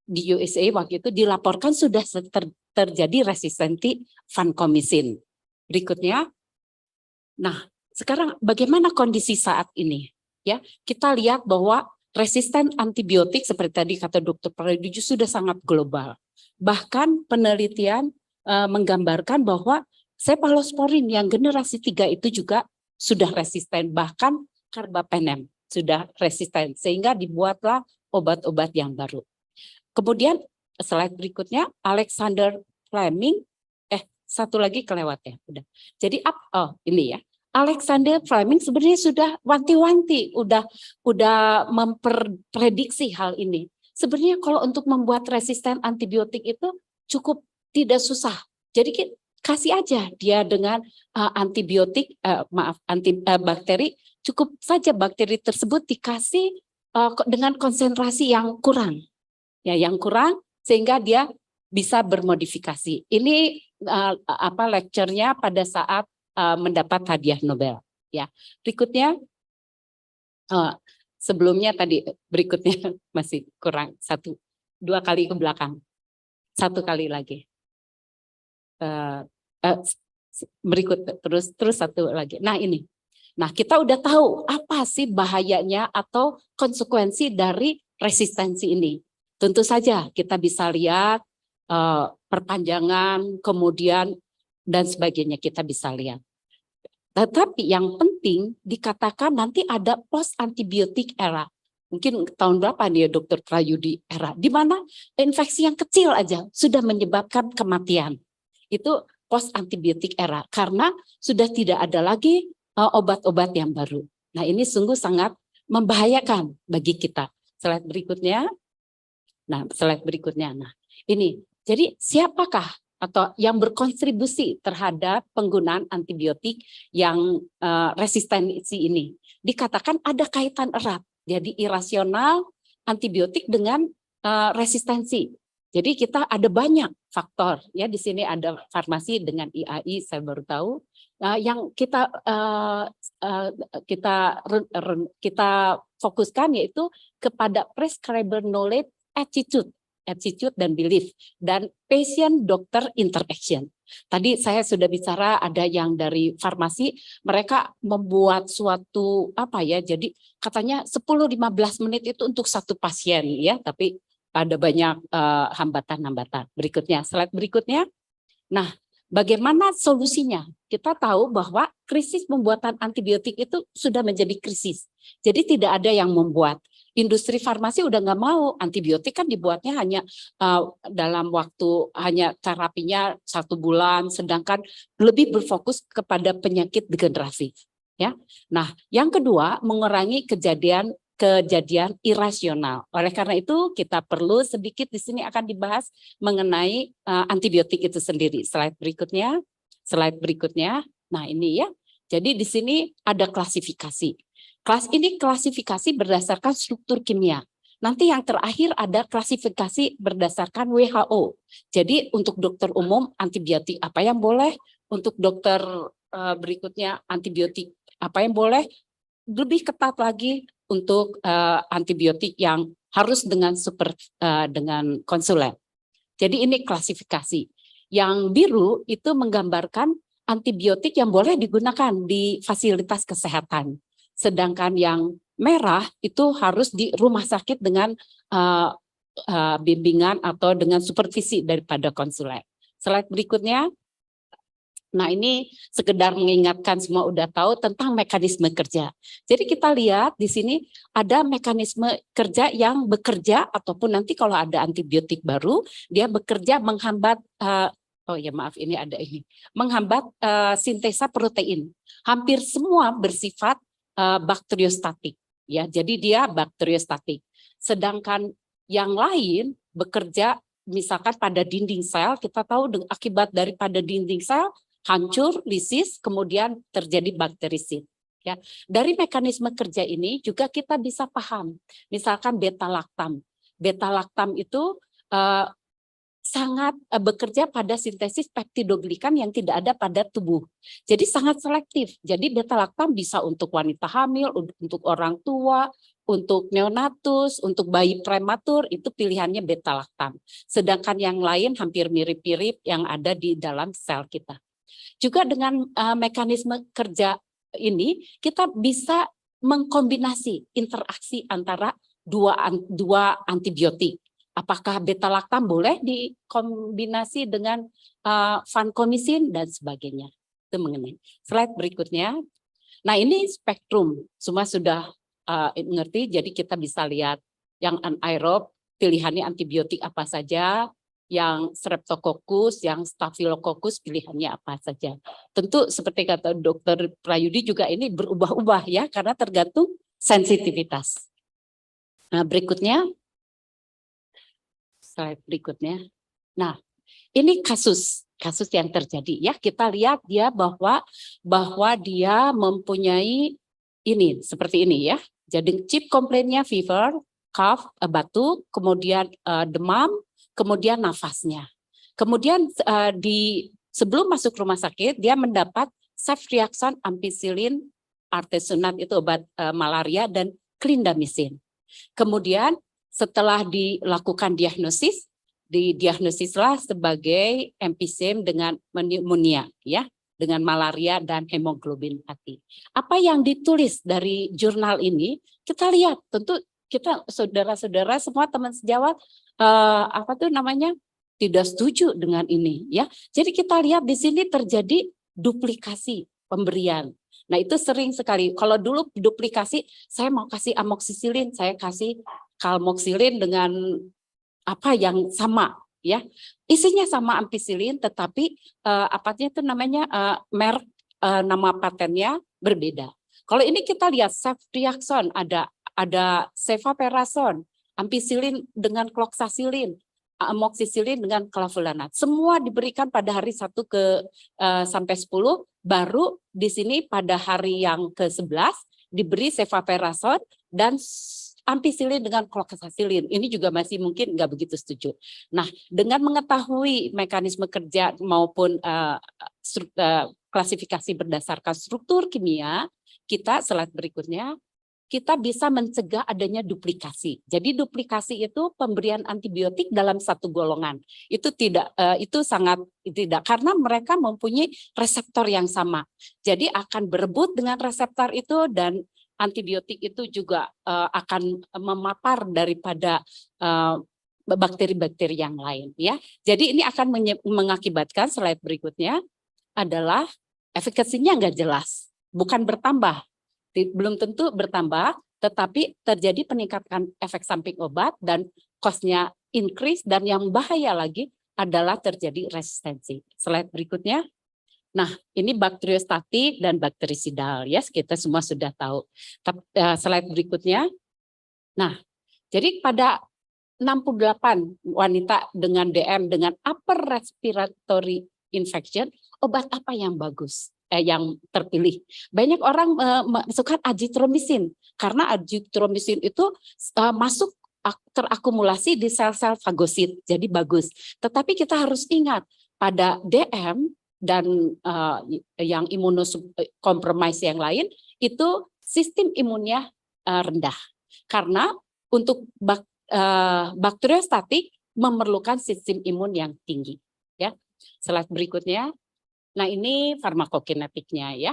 di USA waktu itu dilaporkan sudah terjadi resistensi vancomycin. Berikutnya, nah sekarang bagaimana kondisi saat ini? Ya, kita lihat bahwa resisten antibiotik seperti tadi kata Dr. Prayogi sudah sangat global. Bahkan penelitian menggambarkan bahwa cephalosporin yang generasi 3 itu juga sudah resisten, bahkan carbapenem sudah resisten, sehingga dibuatlah obat-obat yang baru. Kemudian slide berikutnya Alexander Fleming, satu lagi kelewat ya, udah. Jadi ini ya. Alexander Fleming sebenarnya sudah wanti-wanti, udah memprediksi hal ini. Sebenarnya kalau untuk membuat resisten antibiotik itu cukup tidak susah. Jadi kasih aja dia dengan antibiotik, bakteri, cukup saja bakteri tersebut dikasih dengan konsentrasi yang kurang, ya, yang kurang sehingga dia bisa bermodifikasi. Ini lecture-nya pada saat mendapat hadiah Nobel, ya. Berikutnya, sebelumnya tadi berikutnya masih kurang 1-2 kali ke belakang, 1 kali lagi. Berikut terus 1 lagi. Nah ini, nah kita udah tahu apa sih bahayanya atau konsekuensi dari resistensi ini. Tentu saja kita bisa lihat perpanjangan, kemudian dan sebagainya kita bisa lihat. Tetapi yang penting dikatakan nanti ada post antibiotik era. Mungkin tahun berapa nih ya Dr. Prayudi era, di mana infeksi yang kecil aja sudah menyebabkan kematian. Itu post antibiotik era karena sudah tidak ada lagi obat-obat yang baru. Nah ini sungguh sangat membahayakan bagi kita. Slide berikutnya. Nah slide berikutnya. Nah ini, jadi siapakah atau yang berkontribusi terhadap penggunaan antibiotik yang resistensi ini? Dikatakan ada kaitan erat. Jadi irasional antibiotik dengan resistensi. Jadi kita ada banyak faktor, ya. Di sini ada farmasi dengan IAI, saya baru tahu yang kita fokuskan yaitu kepada prescriber knowledge, attitude dan belief, dan patient doctor interaction. Tadi saya sudah bicara ada yang dari farmasi, mereka membuat suatu jadi katanya 10-15 menit itu untuk 1 pasien, ya, tapi ada banyak hambatan-hambatan. Berikutnya, slide berikutnya. Nah, bagaimana solusinya? Kita tahu bahwa krisis pembuatan antibiotik itu sudah menjadi krisis. Jadi tidak ada yang membuat. Industri farmasi udah nggak mau, antibiotik kan dibuatnya hanya dalam waktu hanya terapinya 1 bulan, sedangkan lebih berfokus kepada penyakit degeneratif, ya. Nah, yang kedua mengurangi kejadian irasional. Oleh karena itu kita perlu sedikit di sini akan dibahas mengenai antibiotik itu sendiri. Slide berikutnya. Nah ini ya. Jadi di sini ada klasifikasi. Klasifikasi berdasarkan struktur kimia. Nanti yang terakhir ada klasifikasi berdasarkan WHO. Jadi untuk dokter umum antibiotik apa yang boleh, untuk dokter berikutnya antibiotik apa yang boleh, lebih ketat lagi untuk antibiotik yang harus dengan dengan konsulen. Jadi ini klasifikasi. Yang biru itu menggambarkan antibiotik yang boleh digunakan di fasilitas kesehatan. Sedangkan yang merah itu harus di rumah sakit dengan bimbingan atau dengan supervisi daripada konsulen. Slide berikutnya. Nah ini sekedar mengingatkan, semua udah tahu tentang mekanisme kerja. Jadi kita lihat di sini ada mekanisme kerja yang bekerja ataupun nanti kalau ada antibiotik baru dia bekerja menghambat menghambat sintesa protein. Hampir semua bersifat bakteriostatik, ya. Jadi dia bakteriostatik. Sedangkan yang lain bekerja misalkan pada dinding sel, kita tahu akibat daripada dinding sel hancur, lisis, kemudian terjadi bakterisit. Ya, dari mekanisme kerja ini juga kita bisa paham, misalkan beta-laktam. Beta-laktam itu sangat bekerja pada sintesis peptidoglikan yang tidak ada pada tubuh. Jadi sangat selektif. Jadi beta-laktam bisa untuk wanita hamil, untuk orang tua, untuk neonatus, untuk bayi prematur, itu pilihannya beta-laktam. Sedangkan yang lain hampir mirip-mirip yang ada di dalam sel kita. Juga dengan mekanisme kerja ini kita bisa mengkombinasi interaksi antara dua antibiotik. Apakah beta-laktam boleh dikombinasi dengan vancomycin dan sebagainya. Itu mengenai. Slide berikutnya. Nah, ini spektrum. Semua sudah ngerti, jadi kita bisa lihat yang anaerob, pilihannya antibiotik apa saja, yang Streptococcus, yang Staphylococcus pilihannya apa saja. Tentu seperti kata Dr. Prayudi juga ini berubah-ubah ya, karena tergantung sensitivitas. Nah, berikutnya. Slide berikutnya. Nah, ini kasus yang terjadi ya. Kita lihat dia bahwa dia mempunyai ini seperti ini ya. Jadi chip komplainnya fever, cough, batuk, kemudian demam, kemudian nafasnya. Kemudian sebelum masuk rumah sakit dia mendapat ceftriaxone, ampicillin, artesunat itu obat malaria dan clindamycin. Kemudian setelah dilakukan diagnosis, didiagnosislah sebagai empisim dengan pneumonia, ya, dengan malaria dan hemoglobin hati. Apa yang ditulis dari jurnal ini, kita lihat, tentu kita saudara-saudara semua teman sejawat, tidak setuju dengan ini, ya. Jadi kita lihat di sini terjadi duplikasi pemberian. Nah, itu sering sekali. Kalau dulu duplikasi, saya mau kasih amoxicillin, saya kasih kalmoxilin dengan apa yang sama, ya. Isinya sama ampicillin, tetapi merek nama patennya berbeda. Kalau ini kita lihat ceftriaxone, ada cefaperazone, ampicillin dengan cloxacillin, amoxicillin dengan clavulanat. Semua diberikan pada hari 1 sampai 10, baru di sini pada hari yang ke-11 diberi cefaperazone dan ampicillin dengan cloxacillin. Ini juga masih mungkin nggak begitu setuju. Nah, dengan mengetahui mekanisme kerja maupun klasifikasi berdasarkan struktur kimia, kita slide berikutnya, kita bisa mencegah adanya duplikasi. Jadi duplikasi itu pemberian antibiotik dalam satu golongan. Itu sangat tidak, karena mereka mempunyai reseptor yang sama. Jadi akan berebut dengan reseptor itu dan antibiotik itu juga akan memapar daripada bakteri-bakteri yang lain, ya. Jadi ini akan mengakibatkan, slide berikutnya adalah efikasinya nggak jelas, bukan bertambah, belum tentu bertambah, tetapi terjadi peningkatan efek samping obat dan cost-nya increase, dan yang bahaya lagi adalah terjadi resistensi. Slide berikutnya. Nah, ini bakteriostatik dan bakterisidal, ya, kita semua sudah tahu. Slide berikutnya. Nah, jadi pada 68 wanita dengan DM dengan upper respiratory infection, obat apa yang bagus? Yang terpilih. Banyak orang masukkan azithromycin karena azithromycin itu masuk terakumulasi di sel-sel fagosit, jadi bagus. Tetapi kita harus ingat pada DM dan yang imunokompromis yang lain itu sistem imunnya rendah. Karena untuk bakteriostatik memerlukan sistem imun yang tinggi. Ya, slide berikutnya. Nah, ini farmakokinetiknya, ya.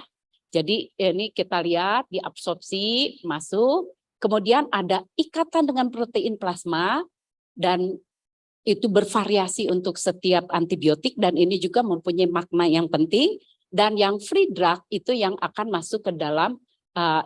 Jadi ini kita lihat di absorpsi masuk, kemudian ada ikatan dengan protein plasma dan itu bervariasi untuk setiap antibiotik, dan ini juga mempunyai makna yang penting. Dan yang free drug itu yang akan masuk ke dalam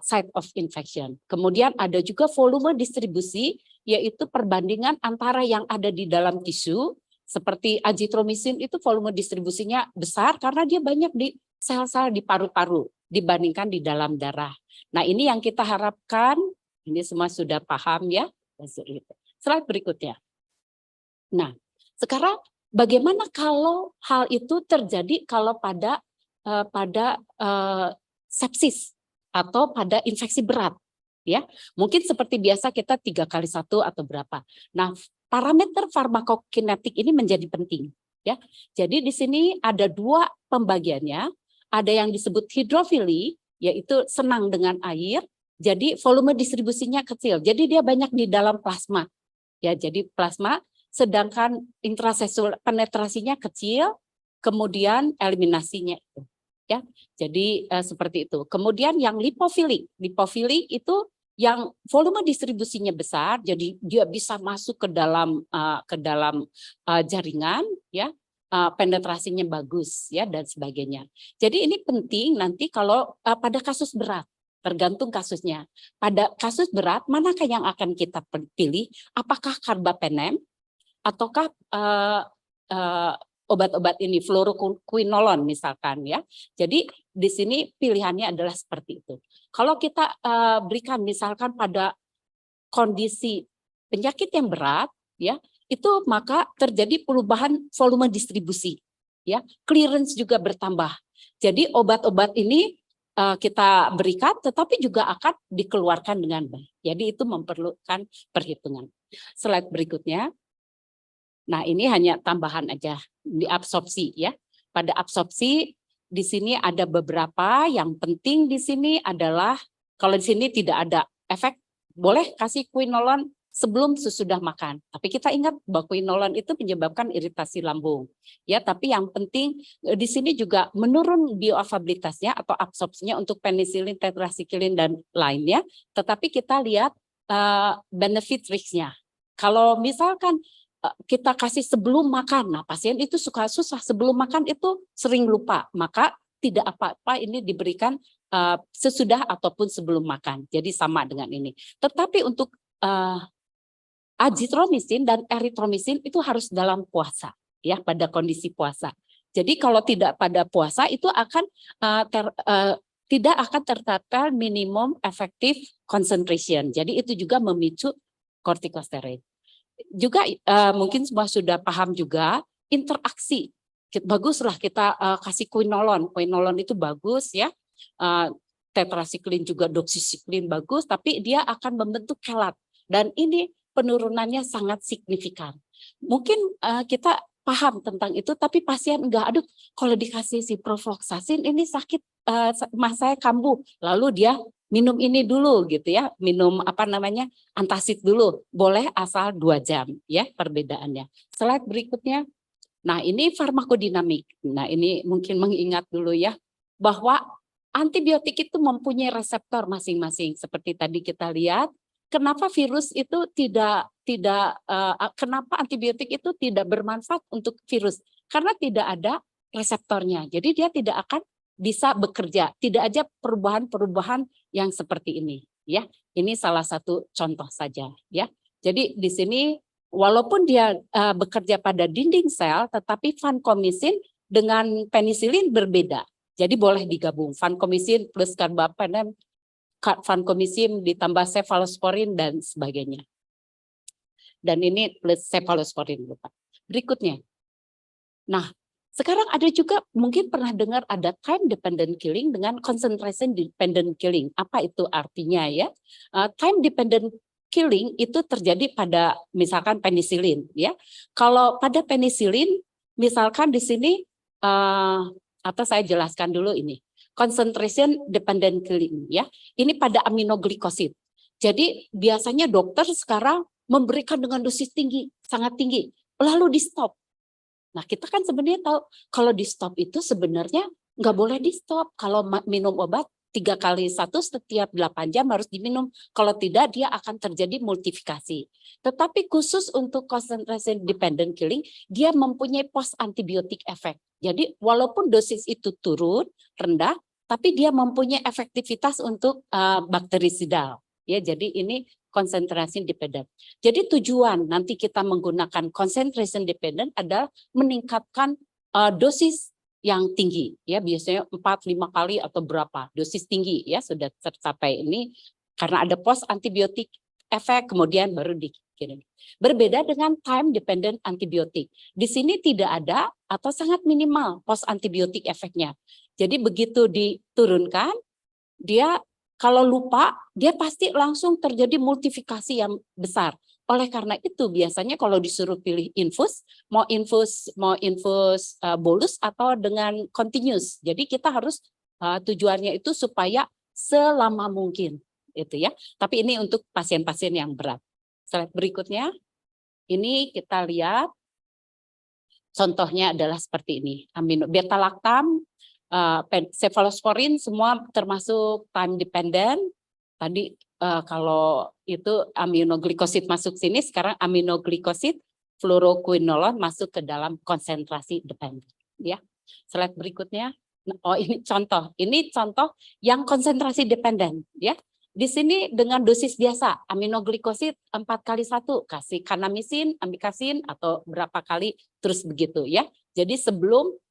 site of infection. Kemudian ada juga volume distribusi, yaitu perbandingan antara yang ada di dalam tisu, seperti azithromycin itu volume distribusinya besar karena dia banyak di sel-sel di paru-paru. dibandingkan di dalam darah. Nah, ini yang kita harapkan, ini semua sudah paham ya. Slide berikutnya. Nah, sekarang bagaimana kalau hal itu terjadi kalau pada sepsis atau pada infeksi berat, ya? Mungkin seperti biasa kita 3x1 atau berapa. Nah, parameter farmakokinetik ini menjadi penting, ya. Jadi di sini ada 2 pembagiannya. Ada yang disebut hidrofili, yaitu senang dengan air. Jadi volume distribusinya kecil. Jadi dia banyak di dalam plasma. Ya, jadi plasma, sedangkan intraseluler penetrasinya kecil, kemudian eliminasinya itu. Ya, jadi seperti itu. Kemudian yang lipofilik itu yang volume distribusinya besar, jadi dia bisa masuk ke dalam jaringan, ya. Penetrasinya bagus ya dan sebagainya. Jadi ini penting nanti kalau pada kasus berat, tergantung kasusnya. Pada kasus berat manakah yang akan kita pilih? Apakah karbapenem ataukah obat-obat ini fluoroquinolon misalkan ya. Jadi di sini pilihannya adalah seperti itu. Kalau kita berikan misalkan pada kondisi penyakit yang berat ya, itu maka terjadi perubahan volume distribusi, ya, clearance juga bertambah. Jadi obat-obat ini kita berikan, tetapi juga akan dikeluarkan dengan baik. Jadi itu memerlukan perhitungan. Slide berikutnya. Nah ini hanya tambahan aja di absorpsi ya. Pada absorpsi di sini ada beberapa yang penting di sini adalah kalau di sini tidak ada efek, boleh kasih quinolon sebelum sesudah makan. Tapi kita ingat bahwa quinolon itu menyebabkan iritasi lambung. Ya, tapi yang penting di sini juga menurun bioavailabilitasnya atau absorpsinya untuk penisilin, tetrasikilin dan lainnya. Tetapi kita lihat benefit risk-nya. Kalau misalkan kita kasih sebelum makan, nah pasien itu suka susah sebelum makan itu sering lupa, maka tidak apa-apa ini diberikan sesudah ataupun sebelum makan. Jadi sama dengan ini. Tetapi untuk azitromisin dan eritromisin itu harus dalam puasa, ya pada kondisi puasa. Jadi kalau tidak pada puasa itu akan tidak akan tercatat minimum effective concentration. Jadi itu juga memicu kortikosteroid. Juga mungkin semua sudah paham juga interaksi. Baguslah kita kasih quinolon. Quinolon itu bagus ya. Tetrasiklin juga doksisiklin bagus, tapi dia akan membentuk kelat. Dan ini penurunannya sangat signifikan. Mungkin kita paham tentang itu, tapi pasien enggak, aduh kalau dikasih ciprofloxacin ini sakit, mas saya kambuh, lalu dia minum ini dulu gitu ya, minum apa namanya antacid dulu, boleh asal 2 jam ya perbedaannya. Slide berikutnya. Nah ini farmakodinamik, nah ini mungkin mengingat dulu ya, bahwa antibiotik itu mempunyai reseptor masing-masing, seperti tadi kita lihat. Kenapa virus itu kenapa antibiotik itu tidak bermanfaat untuk virus? Karena tidak ada reseptornya. Jadi dia tidak akan bisa bekerja. Tidak ada perubahan-perubahan yang seperti ini. Ya, ini salah satu contoh saja. Ya, jadi di sini walaupun dia bekerja pada dinding sel, tetapi vancomycin dengan penisilin berbeda. Jadi boleh digabung vancomycin plus carbapenem, vancomycin ditambah cefalosporin dan sebagainya. Dan ini plus cefalosporin lupa. Berikutnya. Nah, sekarang ada juga mungkin pernah dengar ada time dependent killing dengan concentration dependent killing. Apa itu artinya ya? Time dependent killing itu terjadi pada misalkan penisilin ya. Kalau pada penisilin misalkan di sini atau saya jelaskan dulu ini. Concentration dependent killing ya. Ini pada aminoglycosid. Jadi biasanya dokter sekarang memberikan dengan dosis tinggi, sangat tinggi, lalu di stop. Nah kita kan sebenarnya tahu kalau di stop itu sebenarnya nggak boleh di stop. Kalau minum obat 3x1 setiap 8 jam harus diminum. Kalau tidak dia akan terjadi multifikasi. Tetapi khusus untuk concentration dependent killing dia mempunyai post antibiotic effect. Jadi walaupun dosis itu turun rendah, tapi dia mempunyai efektivitas untuk bakterisidal. Ya, jadi ini concentration dependent. Jadi tujuan nanti kita menggunakan concentration dependent adalah meningkatkan dosis yang tinggi ya, biasanya 4-5 kali atau berapa dosis tinggi ya sudah tercapai ini karena ada post antibiotik efek kemudian baru dikirim. Berbeda dengan time dependent antibiotik. Di sini tidak ada atau sangat minimal post antibiotik efeknya. Jadi begitu diturunkan dia kalau lupa dia pasti langsung terjadi multifikasi yang besar. Oleh karena itu biasanya kalau disuruh pilih infus, mau infus bolus atau dengan continuous. Jadi kita harus tujuannya itu supaya selama mungkin itu ya. Tapi ini untuk pasien-pasien yang berat. Slide berikutnya. Ini kita lihat contohnya adalah seperti ini. Amino beta laktam, cefalosporin semua termasuk time dependent. Tadi kalau itu aminoglikosid masuk sini, sekarang aminoglikosid fluoroquinolone masuk ke dalam konsentrasi dependent. Ya, slide berikutnya. Oh ini contoh yang konsentrasi dependent. Ya, di sini dengan dosis biasa aminoglikosid 4x1 kasih kanamisin, amikasin atau berapa kali terus begitu ya. Jadi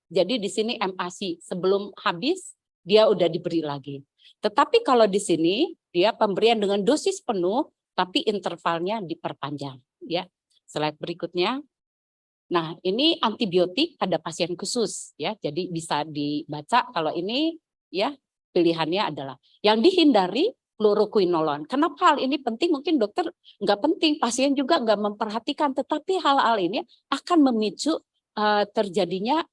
jadi di sini MAC sebelum habis dia udah diberi lagi. Tetapi kalau di sini dia pemberian dengan dosis penuh tapi intervalnya diperpanjang ya. Slide berikutnya. Nah, ini antibiotik pada pasien khusus ya. Jadi bisa dibaca kalau ini ya pilihannya adalah yang dihindari fluoroquinolone. Kenapa hal ini penting? Mungkin dokter nggak penting, pasien juga nggak memperhatikan, tetapi hal-hal ini akan memicu terjadinya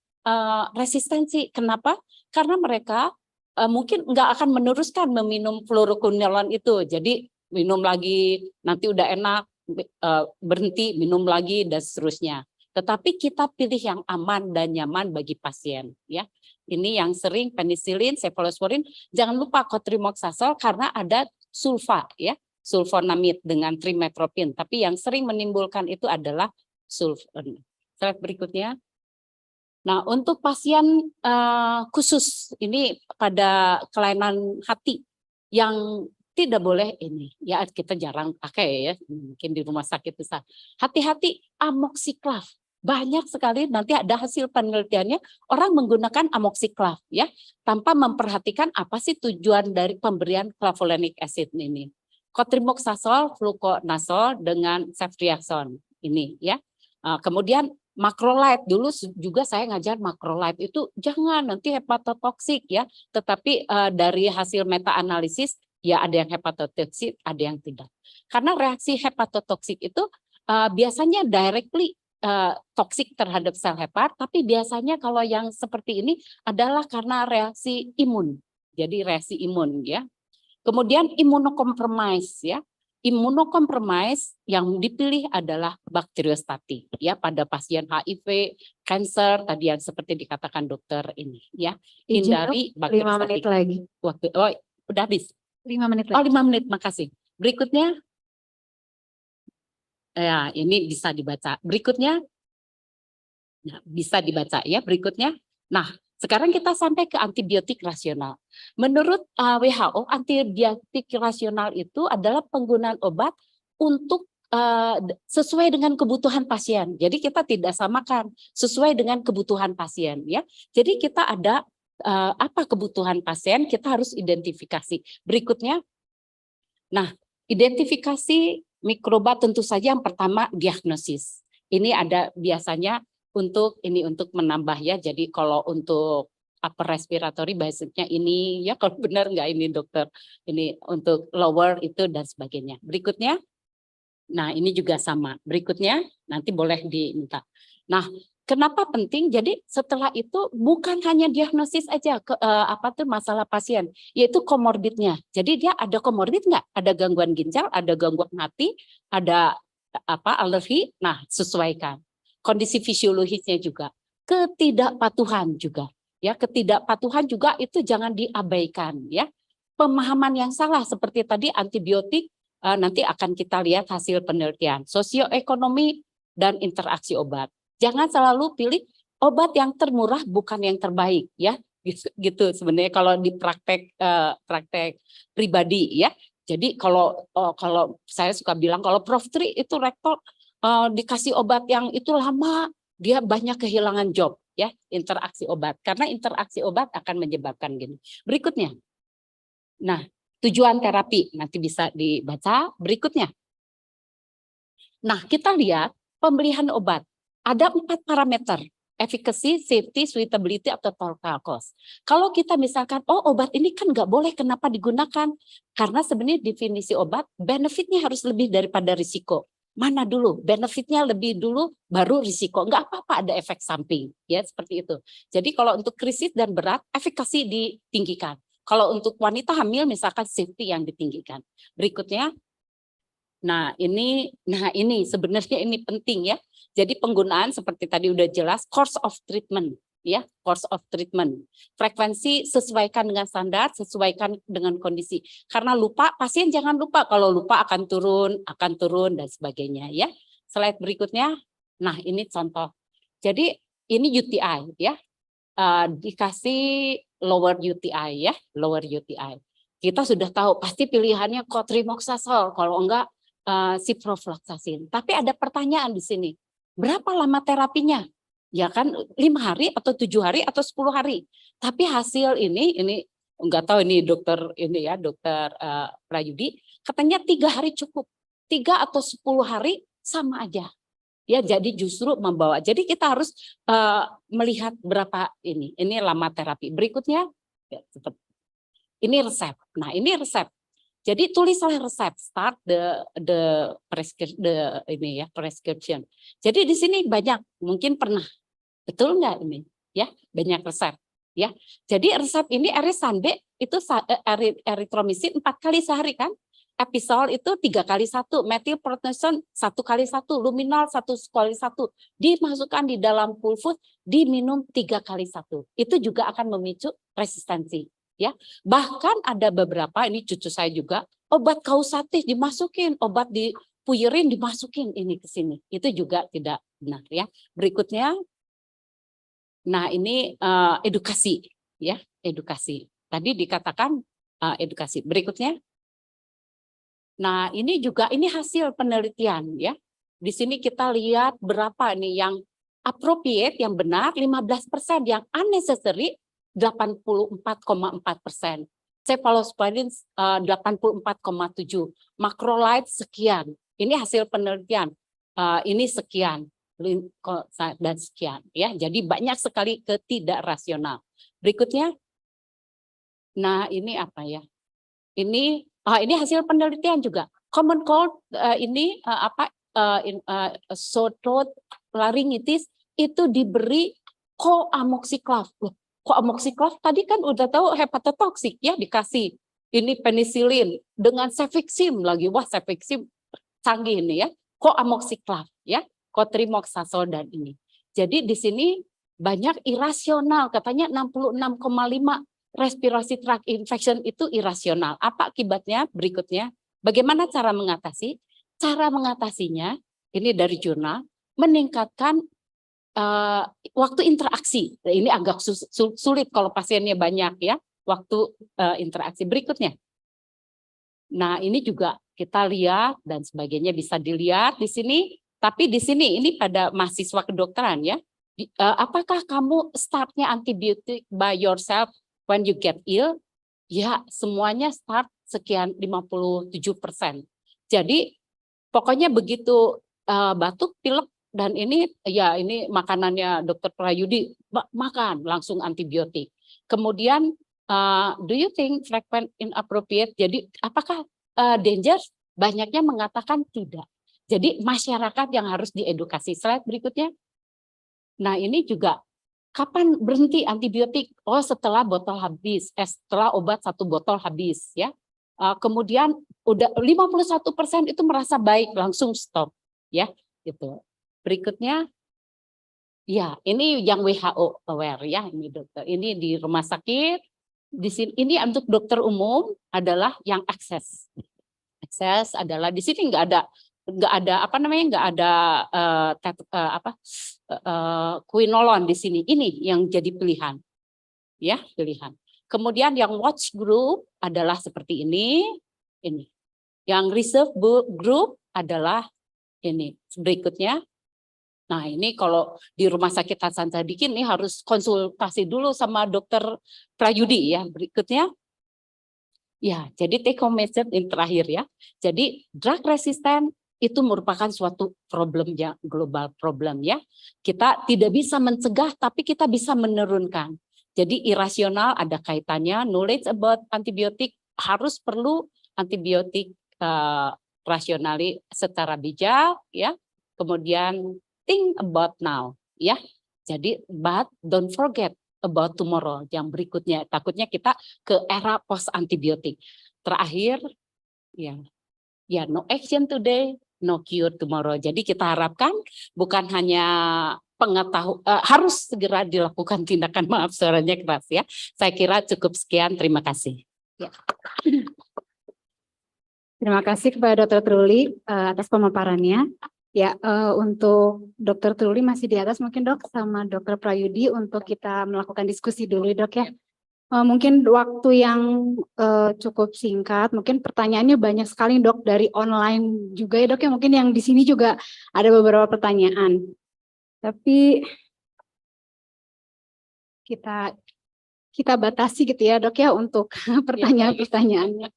resistensi. Kenapa? Karena mereka mungkin nggak akan meneruskan meminum fluoroquinolone itu. Jadi minum lagi, nanti udah enak, berhenti, minum lagi, dan seterusnya. Tetapi kita pilih yang aman dan nyaman bagi pasien. Ya, ini yang sering penisilin, cefalosporin. Jangan lupa cotrimoxazole karena ada sulfa, ya, sulfonamid dengan trimethoprim. Tapi yang sering menimbulkan itu adalah sulfon. Slide berikutnya. Nah, untuk pasien khusus ini pada kelainan hati yang tidak boleh ini ya kita jarang pakai ya, mungkin di rumah sakit besar. Hati-hati amoxiclav. Banyak sekali nanti ada hasil penelitiannya orang menggunakan amoxiclav ya tanpa memperhatikan apa sih tujuan dari pemberian clavulanic acid ini. Cotrimoxazole, fluconazole dengan ceftriaxone ini ya. Kemudian macrolide dulu juga saya ngajar macrolide itu jangan nanti hepatotoksik ya, tetapi dari hasil meta analisis ya ada yang hepatotoksik, ada yang tidak. Karena reaksi hepatotoksik itu biasanya directly toksik terhadap sel hepat, tapi biasanya kalau yang seperti ini adalah karena reaksi imun. Jadi reaksi imun ya. Kemudian imunokompromis ya. Imunokompromis yang dipilih adalah bakteriostatik ya pada pasien HIV, kanker tadi yang seperti dikatakan dokter ini ya. Hindari bakteriostatik. 5 menit lagi. Waktu udah habis. 5 menit lagi. Oh 5 menit, makasih. Berikutnya. Ya, ini bisa dibaca. Berikutnya. Nah, bisa dibaca ya berikutnya. Nah, sekarang kita sampai ke antibiotik rasional. Menurut WHO, antibiotik rasional itu adalah penggunaan obat untuk sesuai dengan kebutuhan pasien. Jadi kita tidak samakan sesuai dengan kebutuhan pasien ya. Jadi kita ada apa kebutuhan pasien, kita harus identifikasi. Berikutnya. Nah, identifikasi mikroba tentu saja yang pertama diagnosis. Ini ada biasanya untuk menambah ya. Jadi kalau untuk upper respiratory basicnya ini ya, kalau benar nggak ini dokter, ini untuk lower itu dan sebagainya. Berikutnya, nah ini juga sama. Berikutnya nanti boleh diminta. Nah, kenapa penting? Jadi setelah itu bukan hanya diagnosis aja masalah pasien, yaitu komorbidnya. Jadi dia ada komorbid nggak? Ada gangguan ginjal, ada gangguan hati, ada alergi. Nah, sesuaikan. Kondisi fisiologisnya juga, ketidakpatuhan juga, ya ketidakpatuhan juga itu jangan diabaikan, ya pemahaman yang salah seperti tadi antibiotik nanti akan kita lihat hasil penelitian, sosioekonomi dan interaksi obat. Jangan selalu pilih obat yang termurah bukan yang terbaik, ya gitu sebenarnya kalau di praktek pribadi, ya. Jadi kalau saya suka bilang kalau Prof Tri itu rektor dikasih obat yang itu lama, dia banyak kehilangan job. ya, interaksi obat. Karena interaksi obat akan menyebabkan gini. Berikutnya. Nah, tujuan terapi nanti bisa dibaca berikutnya. Nah, kita lihat pemberian obat. Ada 4 parameter. Efficacy, safety, suitability, atau total cost. Kalau kita misalkan, oh obat ini kan nggak boleh, kenapa digunakan? Karena sebenarnya definisi obat, benefitnya harus lebih daripada risiko. Mana dulu? Benefitnya lebih dulu, baru risiko. Nggak apa-apa ada efek samping. Ya, seperti itu. Jadi kalau untuk krisis dan berat, efikasi ditinggikan. Kalau untuk wanita hamil, misalkan safety yang ditinggikan. Berikutnya, Nah ini sebenarnya ini penting ya. Jadi penggunaan seperti tadi udah jelas, course of treatment ya, course of treatment. Frekuensi sesuaikan dengan standar, sesuaikan dengan kondisi. Karena lupa, pasien jangan lupa, kalau lupa akan turun dan sebagainya ya. Slide berikutnya. Nah, ini contoh. Jadi ini UTI ya. Dikasih lower UTI ya, lower UTI. Kita sudah tahu pasti pilihannya cotrimoxazole, kalau enggak ciprofloxacin. Tapi ada pertanyaan di sini. Berapa lama terapinya? Ya kan 5 hari atau 7 hari atau 10 hari. Tapi hasil ini enggak tahu ini dokter ini ya, dokter Prayudi, katanya 3 hari cukup. 3 atau 10 hari sama aja. Ya, jadi justru membawa. Jadi kita harus melihat berapa ini. Ini lama terapi. Berikutnya ya, ini resep. Nah, ini resep. Jadi tulislah resep, start the prescription. Jadi di sini banyak, mungkin pernah, betul nggak ini? Ya, banyak resep. Ya, jadi resep ini erisanbe itu eritromisin 4 kali sehari kan? Episol itu 3 kali 1, methylprednisolone 1 kali 1, luminol 1 kali 1, dimasukkan di dalam pulvus, diminum 3 kali 1. Itu juga akan memicu resistensi. Ya, bahkan ada beberapa, ini cucu saya juga, obat kausatif dimasukin, obat dipuyerin dimasukin ini ke sini. Itu juga tidak benar ya. Berikutnya, nah ini edukasi ya, edukasi. Tadi dikatakan edukasi. Berikutnya, nah ini juga ini hasil penelitian ya. Di sini kita lihat berapa nih yang appropriate, yang benar 15%, yang unnecessary 84,4%, cephalosporin 84,7%, macrolide sekian. Ini hasil penelitian. Ini sekian dan sekian ya. Jadi banyak sekali ketidak rasional. Berikutnya, nah ini apa ya? Ini hasil penelitian juga. Common cold ini sore throat laryngitis itu diberi coamoxiclav. Coamoxiclav tadi kan udah tahu hepatotoksik ya, dikasih ini penisilin dengan cefixim lagi. Wah, cefixim canggih ini ya. Coamoxiclav ya, cotrimoxazole dan ini. Jadi di sini banyak irasional, katanya 66,5 respirasi tract infection itu irasional. Apa akibatnya? Berikutnya, bagaimana cara mengatasi? Cara mengatasinya ini dari jurnal, meningkatkan waktu interaksi. Ini agak sulit kalau pasiennya banyak ya, waktu interaksi. Berikutnya. Nah, ini juga kita lihat dan sebagainya bisa dilihat di sini, tapi di sini ini pada mahasiswa kedokteran ya. Apakah kamu startnya antibiotik by yourself when you get ill? Ya, semuanya start sekian 57%. Jadi pokoknya begitu batuk, pilek, dan ini ya ini makanannya Dokter Prayudi, makan langsung antibiotik. Kemudian do you think frequent inappropriate? Jadi apakah danger? Banyaknya mengatakan tidak. Jadi masyarakat yang harus diedukasi. Slide berikutnya. Nah ini juga kapan berhenti antibiotik? Oh setelah botol habis, setelah obat 1 botol habis ya. Kemudian udah 51% itu merasa baik, langsung stop ya gitu. Berikutnya, ya ini yang WHO aware ya, ini dokter. Ini di rumah sakit, di sini ini untuk dokter umum adalah yang akses. Akses adalah di sini nggak ada quinolone di sini. Ini yang jadi pilihan, ya pilihan. Kemudian yang watch group adalah seperti ini. Yang reserve group adalah ini berikutnya. Nah, ini kalau di Rumah Sakit Hasan Sadikin ini harus konsultasi dulu sama dokter Prayudi ya. Berikutnya. Ya, jadi take home message yang terakhir ya. Jadi drug resistant itu merupakan suatu problem ya, global problem ya. Kita tidak bisa mencegah tapi kita bisa menurunkan. Jadi irasional ada kaitannya, knowledge about antibiotik harus perlu antibiotik rasionali secara bijak ya. Kemudian think about now ya. Jadi but don't forget about tomorrow yang berikutnya, takutnya kita ke era post antibiotik. Terakhir ya no action today, no cure tomorrow. Jadi kita harapkan bukan hanya harus segera dilakukan tindakan, maaf suaranya keras ya. Saya kira cukup sekian, terima kasih. Ya. Terima kasih kepada Dr. Truli atas pemaparannya. Ya, untuk Dr. Truli masih di atas mungkin Dok, sama Dr. Prayudi untuk kita melakukan diskusi dulu Dok ya. Mungkin waktu yang cukup singkat, mungkin pertanyaannya banyak sekali Dok dari online juga ya Dok ya. Mungkin yang di sini juga ada beberapa pertanyaan. Tapi kita batasi gitu ya Dok ya untuk pertanyaan-pertanyaannya.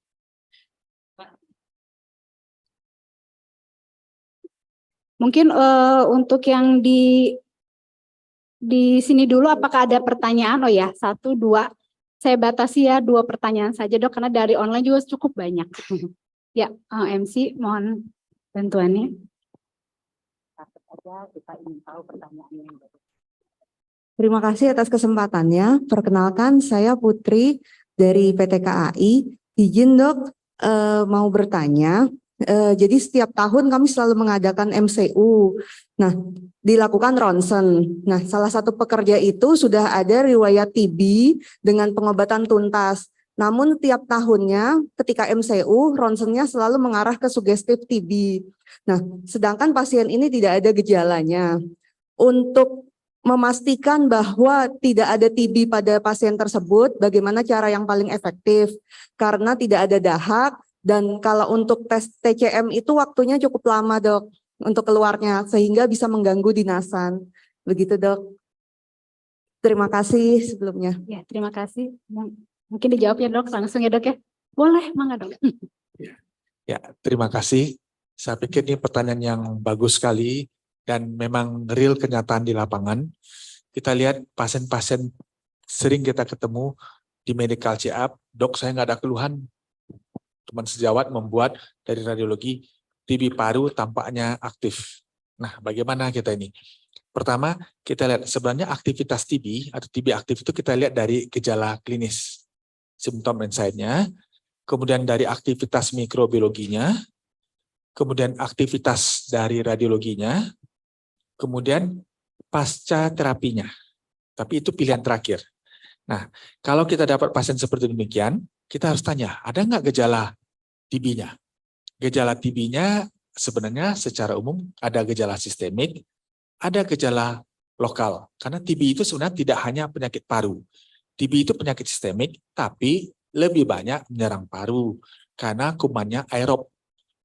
Mungkin untuk yang di sini dulu apakah ada pertanyaan? Oh ya, 1, 2. Saya batasi ya 2 pertanyaan saja Dok, karena dari online juga cukup banyak. Ya, MC mohon bantuannya. Kita ingin tahu pertanyaannya. Terima kasih atas kesempatannya. Perkenalkan saya Putri dari PT KAI. Izin Dok mau bertanya. Jadi setiap tahun kami selalu mengadakan MCU. Nah, dilakukan ronsen. Nah, salah satu pekerja itu sudah ada riwayat TB dengan pengobatan tuntas. Namun tiap tahunnya ketika MCU, ronsennya selalu mengarah ke sugestif TB. Nah, sedangkan pasien ini tidak ada gejalanya. Untuk memastikan bahwa tidak ada TB pada pasien tersebut, bagaimana cara yang paling efektif? Karena tidak ada dahak. Dan kalau untuk tes TCM itu waktunya cukup lama Dok untuk keluarnya sehingga bisa mengganggu dinasan. Begitu Dok. Terima kasih sebelumnya. Ya, terima kasih. Mungkin dijawab ya Dok, langsung ya Dok ya. Boleh, mangga Dok. Ya, terima kasih. Saya pikir ini pertanyaan yang bagus sekali dan memang real kenyataan di lapangan. Kita lihat pasien-pasien sering kita ketemu di medical check-up, Dok saya nggak ada keluhan. Teman sejawat membuat dari radiologi TB paru tampaknya aktif. Nah, bagaimana kita ini? Pertama, kita lihat sebenarnya aktivitas TB atau TB aktif itu kita lihat dari gejala klinis, simptom dan sign-nya, kemudian dari aktivitas mikrobiologinya, kemudian aktivitas dari radiologinya, kemudian pasca terapinya. Tapi itu pilihan terakhir. Nah, kalau kita dapat pasien seperti demikian, kita harus tanya, ada nggak gejala TB-nya? Gejala TB-nya sebenarnya secara umum ada gejala sistemik, ada gejala lokal. Karena TB itu sebenarnya tidak hanya penyakit paru. TB itu penyakit sistemik, tapi lebih banyak menyerang paru. Karena kumannya aerob.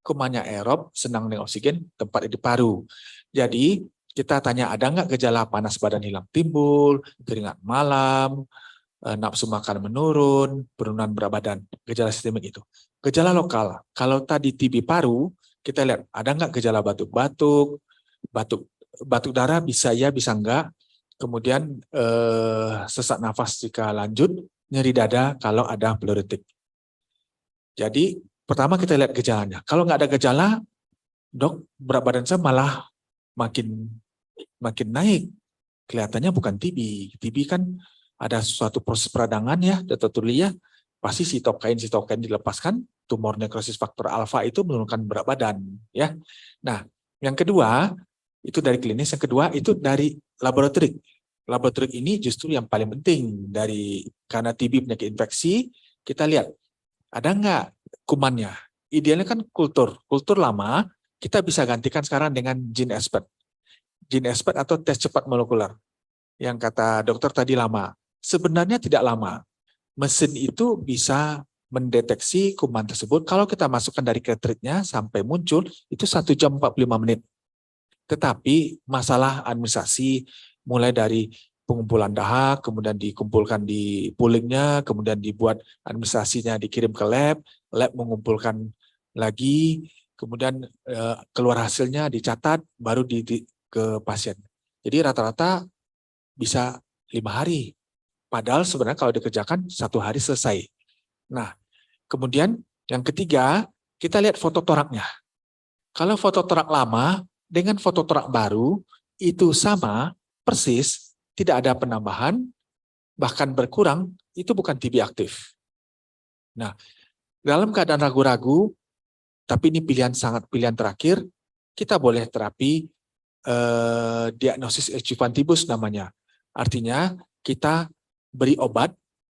Kumannya aerob, senang dengan oksigen, tempatnya di paru. Jadi kita tanya, ada nggak gejala panas badan hilang timbul, keringat malam, nafsu makan menurun, penurunan berat badan, gejala sistemik itu. Gejala lokal, kalau tadi TB paru, kita lihat ada nggak gejala batuk-batuk, batuk darah bisa ya, bisa enggak. Kemudian sesak nafas jika lanjut, nyeri dada kalau ada pleuritik. Jadi pertama kita lihat gejalanya. Kalau nggak ada gejala, Dok, berat badan saya malah makin naik. Kelihatannya bukan TB. TB kan ada suatu proses peradangan ya, Dr. Tulia, pasti sitokain dilepaskan, tumor nekrosis faktor alfa itu menurunkan berat badan. Ya. Nah, yang kedua, itu dari klinis, yang kedua itu dari laboratorik. Laboratorik ini justru yang paling penting karena TB penyakit infeksi, kita lihat, ada nggak kumannya? Idealnya kan kultur lama, kita bisa gantikan sekarang dengan gene expert. Gene expert atau tes cepat molekuler. Yang kata dokter tadi lama. Sebenarnya tidak lama. Mesin itu bisa mendeteksi kuman tersebut. Kalau kita masukkan dari cartridge-nya sampai muncul, itu 1 jam 45 menit. Tetapi masalah administrasi mulai dari pengumpulan dahak, kemudian dikumpulkan di poolingnya, kemudian dibuat administrasinya dikirim ke lab mengumpulkan lagi, kemudian keluar hasilnya dicatat, baru ke pasien. Jadi rata-rata bisa 5 hari. Padahal sebenarnya kalau dikerjakan 1 hari selesai. Nah, kemudian yang ketiga, kita lihat foto toraknya. Kalau foto torak lama dengan foto torak baru, itu sama, persis, tidak ada penambahan, bahkan berkurang, itu bukan TB aktif. Nah, dalam keadaan ragu-ragu, tapi ini pilihan terakhir, kita boleh terapi diagnosis adjuvantibus namanya. Artinya kita beri obat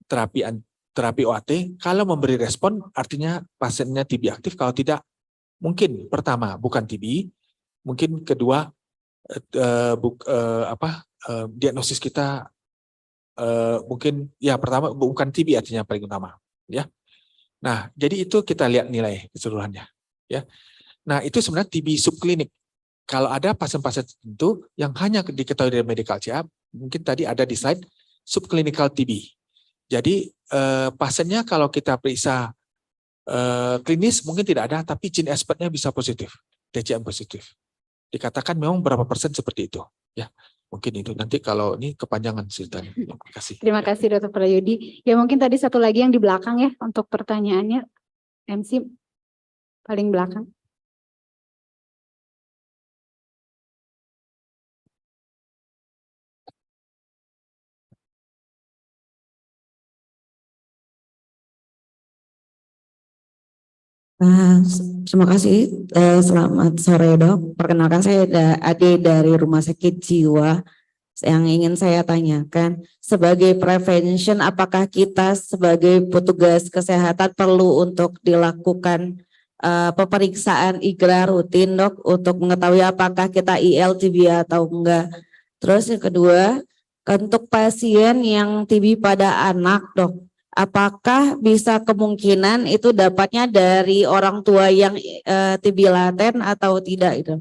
terapi OAT, kalau memberi respon artinya pasiennya TB aktif, kalau tidak mungkin pertama bukan TB, mungkin kedua diagnosis kita mungkin ya pertama bukan TB artinya paling utama, ya. Nah, jadi itu kita lihat nilai keseluruhannya, ya. Nah, itu sebenarnya TB subklinik. Kalau ada pasien-pasien tertentu yang hanya diketahui dari medical check-up, mungkin tadi ada di slide subclinical TB. Jadi pasiennya kalau kita periksa klinis mungkin tidak ada, tapi gene expertnya bisa positif, TCM positif. Dikatakan memang berapa persen seperti itu, ya. Mungkin itu nanti kalau ini kepanjangan ceritanya. Terima kasih. Terima kasih Dr. Prayudi. Ya mungkin tadi satu lagi yang di belakang ya untuk pertanyaannya, MC paling belakang. Terima kasih. Selamat sore dok. Perkenalkan saya Ade dari Rumah Sakit Jiwa. Yang ingin saya tanyakan, sebagai prevention, apakah kita sebagai petugas kesehatan perlu untuk dilakukan pemeriksaan IGRA rutin dok, untuk mengetahui apakah kita IL TB atau enggak. Terus yang kedua, untuk pasien yang TB pada anak dok, apakah bisa kemungkinan itu dapatnya dari orang tua yang TB laten atau tidak itu?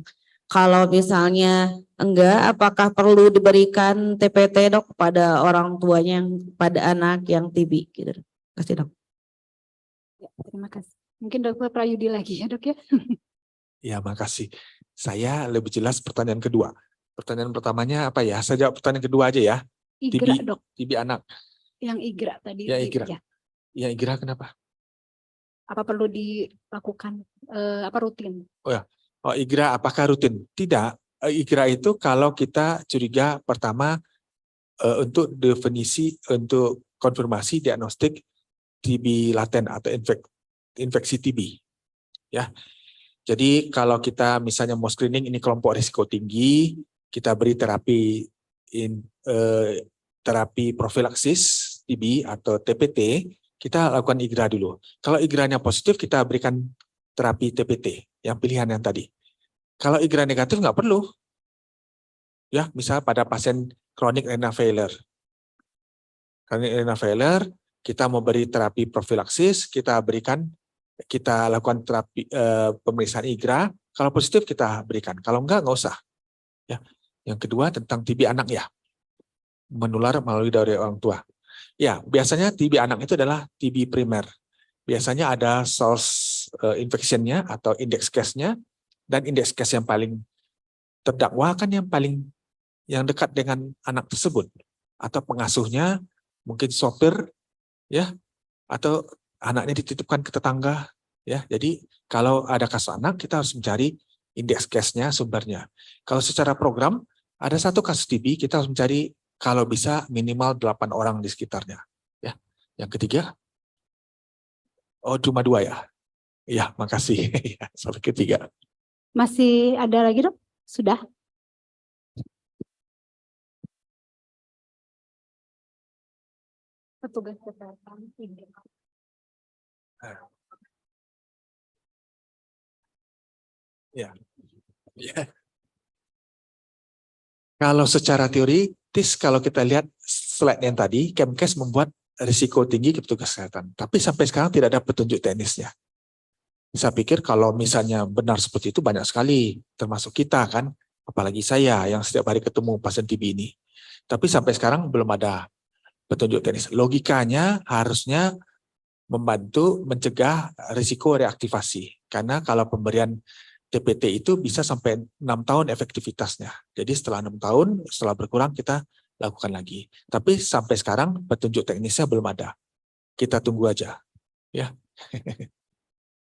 Kalau misalnya enggak, apakah perlu diberikan TPT dok kepada orang tuanya yang pada anak yang TB gitu? Terima kasih dok. Ya, terima kasih. Mungkin Dr. Prayudi lagi ya dok ya. Ya, makasih. Saya lebih jelas pertanyaan kedua. Pertanyaan pertamanya apa ya? Saya jawab pertanyaan kedua aja ya. IGRA dok. TB anak. Yang IGRA tadi. Ya, IGRA. Ya. Ya, IGRA kenapa? Apa perlu dilakukan rutin? Oh, IGRA apakah rutin? Tidak. IGRA itu kalau kita curiga pertama untuk definisi, untuk konfirmasi diagnostik TB laten atau infeksi TB. Ya. Jadi kalau kita misalnya mau screening ini kelompok risiko tinggi, kita beri terapi profilaksis TB atau TPT, kita lakukan IGRA dulu. Kalau IGRA-nya positif, kita berikan terapi TPT, yang pilihan yang tadi. Kalau IGRA negatif nggak perlu. Ya, misalnya pada pasien chronic renal failure. Chronic renal failure, kita mau beri terapi profilaksis, kita lakukan terapi pemeriksaan IGRA. Kalau positif kita berikan, kalau nggak usah. Ya. Yang kedua tentang TB anak ya, menular melalui dari orang tua. Ya, biasanya TB anak itu adalah TB primer. Biasanya ada source infection-nya atau index case-nya, dan index case yang paling terdakwa kan yang dekat dengan anak tersebut, atau pengasuhnya, mungkin sopir, ya, atau anaknya dititipkan ke tetangga, ya. Jadi kalau ada kasus anak, kita harus mencari index case-nya, sumbernya. Kalau secara program ada satu kasus TB, kita harus mencari kalau bisa minimal 8 orang di sekitarnya. Ya. Yang ketiga, cuma 2 ya. Ya, makasih. Sampai ketiga. Masih ada lagi dok? Sudah? Petugas kesehatan IGRA. Ya. Ya. Kalau secara teoritis, kalau kita lihat slide yang tadi, Kemkes membuat risiko tinggi ke petugas kesehatan. Tapi sampai sekarang tidak ada petunjuk teknisnya. Saya pikir kalau misalnya benar seperti itu banyak sekali, termasuk kita kan, apalagi saya yang setiap hari ketemu pasien TB ini. Tapi sampai sekarang belum ada petunjuk teknis. Logikanya harusnya membantu mencegah risiko reaktivasi. Karena kalau pemberian TPT itu bisa sampai 6 tahun efektivitasnya. Jadi setelah 6 tahun, setelah berkurang kita lakukan lagi. Tapi sampai sekarang petunjuk teknisnya belum ada. Kita tunggu aja. Ya.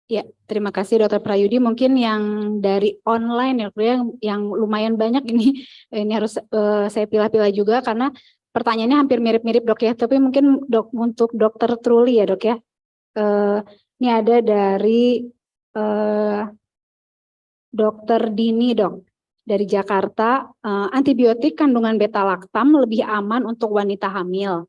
Ya, terima kasih Dokter Prayudi. Mungkin yang dari online ya, Dok, ya, yang lumayan banyak ini harus saya pilah-pilah juga karena pertanyaannya hampir mirip-mirip Dok ya. Tapi mungkin untuk Dokter Truli ya Dok ya. Ini ada dari Dokter Dini Dok dari Jakarta. Antibiotik kandungan beta laktam lebih aman untuk wanita hamil.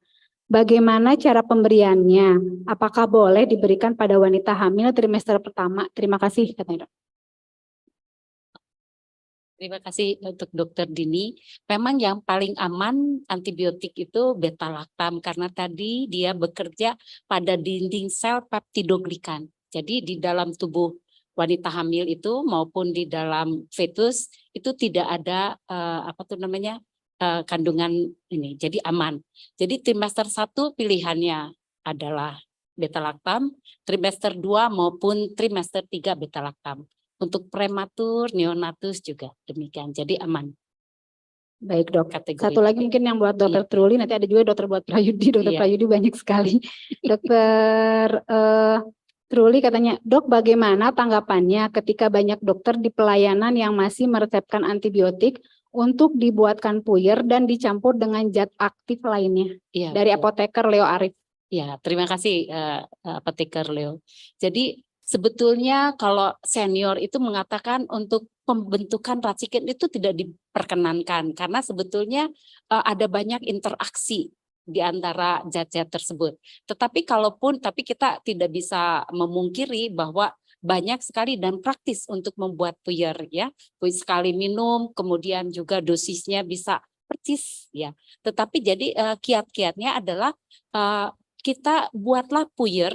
Bagaimana cara pemberiannya? Apakah boleh diberikan pada wanita hamil trimester pertama? Terima kasih, katanya Dok. Terima kasih untuk Dokter Dini. Memang yang paling aman antibiotik itu beta laktam karena tadi dia bekerja pada dinding sel peptidoglikan. Jadi di dalam tubuh wanita hamil itu maupun di dalam fetus itu tidak ada kandungan ini, jadi aman. Jadi trimester 1 pilihannya adalah beta laktam, trimester 2 maupun trimester 3 beta laktam. Untuk prematur, neonatus juga demikian, jadi aman. Baik Dok, Kategori. satu lagi mungkin yang buat Dokter Truli, nanti ada juga dokter buat Prayudi, Dokter Prayudi banyak sekali. Dokter Truli katanya, Dok bagaimana tanggapannya ketika banyak dokter di pelayanan yang masih meresepkan antibiotik untuk dibuatkan puyer dan dicampur dengan zat aktif lainnya? Ya, dari apoteker Leo Arif. Ya, terima kasih apoteker Leo. Jadi sebetulnya kalau senior itu mengatakan untuk pembentukan racikin itu tidak diperkenankan karena sebetulnya ada banyak interaksi di antara zat-zat tersebut. Tetapi tapi kita tidak bisa memungkiri bahwa banyak sekali dan praktis untuk membuat puyer ya. Sekali minum, kemudian juga dosisnya bisa persis ya. Tetapi jadi kiat-kiatnya adalah kita buatlah puyer,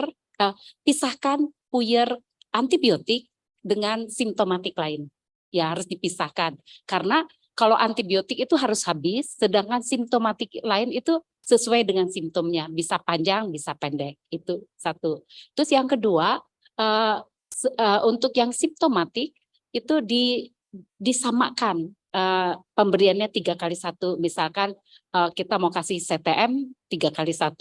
pisahkan puyer antibiotik dengan simptomatik lain. Ya harus dipisahkan karena kalau antibiotik itu harus habis, sedangkan simptomatik lain itu sesuai dengan simptomnya, bisa panjang, bisa pendek. Itu satu. Terus yang kedua, untuk yang simptomatik itu disamakan pemberiannya 3x1. Misalkan kita mau kasih CTM 3x1,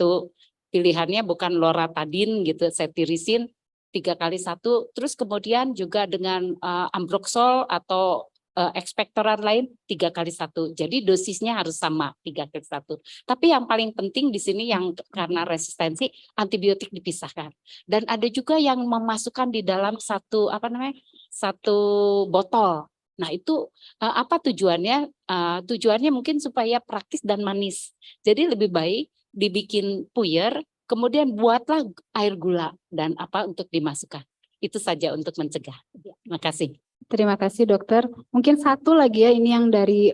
pilihannya bukan loratadin gitu, cetirizine 3x1. Terus kemudian juga dengan ambroxol atau ekspektoran lain 3x1. Jadi dosisnya harus sama 3x1. Tapi yang paling penting di sini yang karena resistensi antibiotik dipisahkan. Dan ada juga yang memasukkan di dalam satu botol. Nah itu apa tujuannya? Tujuannya mungkin supaya praktis dan manis. Jadi lebih baik dibikin puyer, kemudian buatlah air gula dan untuk dimasukkan. Itu saja untuk mencegah. Terima kasih. Terima kasih dokter. Mungkin satu lagi ya, ini yang dari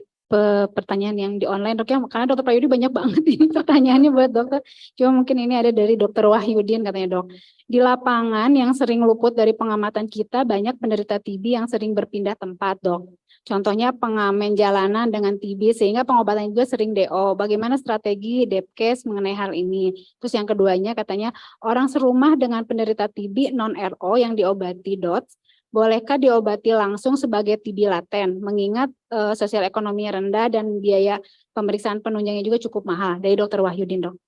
pertanyaan yang di online Dok ya, karena Dokter Prayudi banyak banget ini pertanyaannya buat dokter. Cuma mungkin ini ada dari Dokter Wahyudin katanya Dok. Di lapangan yang sering luput dari pengamatan kita banyak penderita TB yang sering berpindah tempat Dok. Contohnya pengamen jalanan dengan TB sehingga pengobatan juga sering DO. Bagaimana strategi Depkes mengenai hal ini? Terus yang keduanya katanya orang serumah dengan penderita TB non-RO yang diobati DOTS bolehkah diobati langsung sebagai TB laten, mengingat sosial ekonomi rendah dan biaya pemeriksaan penunjangnya juga cukup mahal. Dari Dokter Wahyudin, Dok.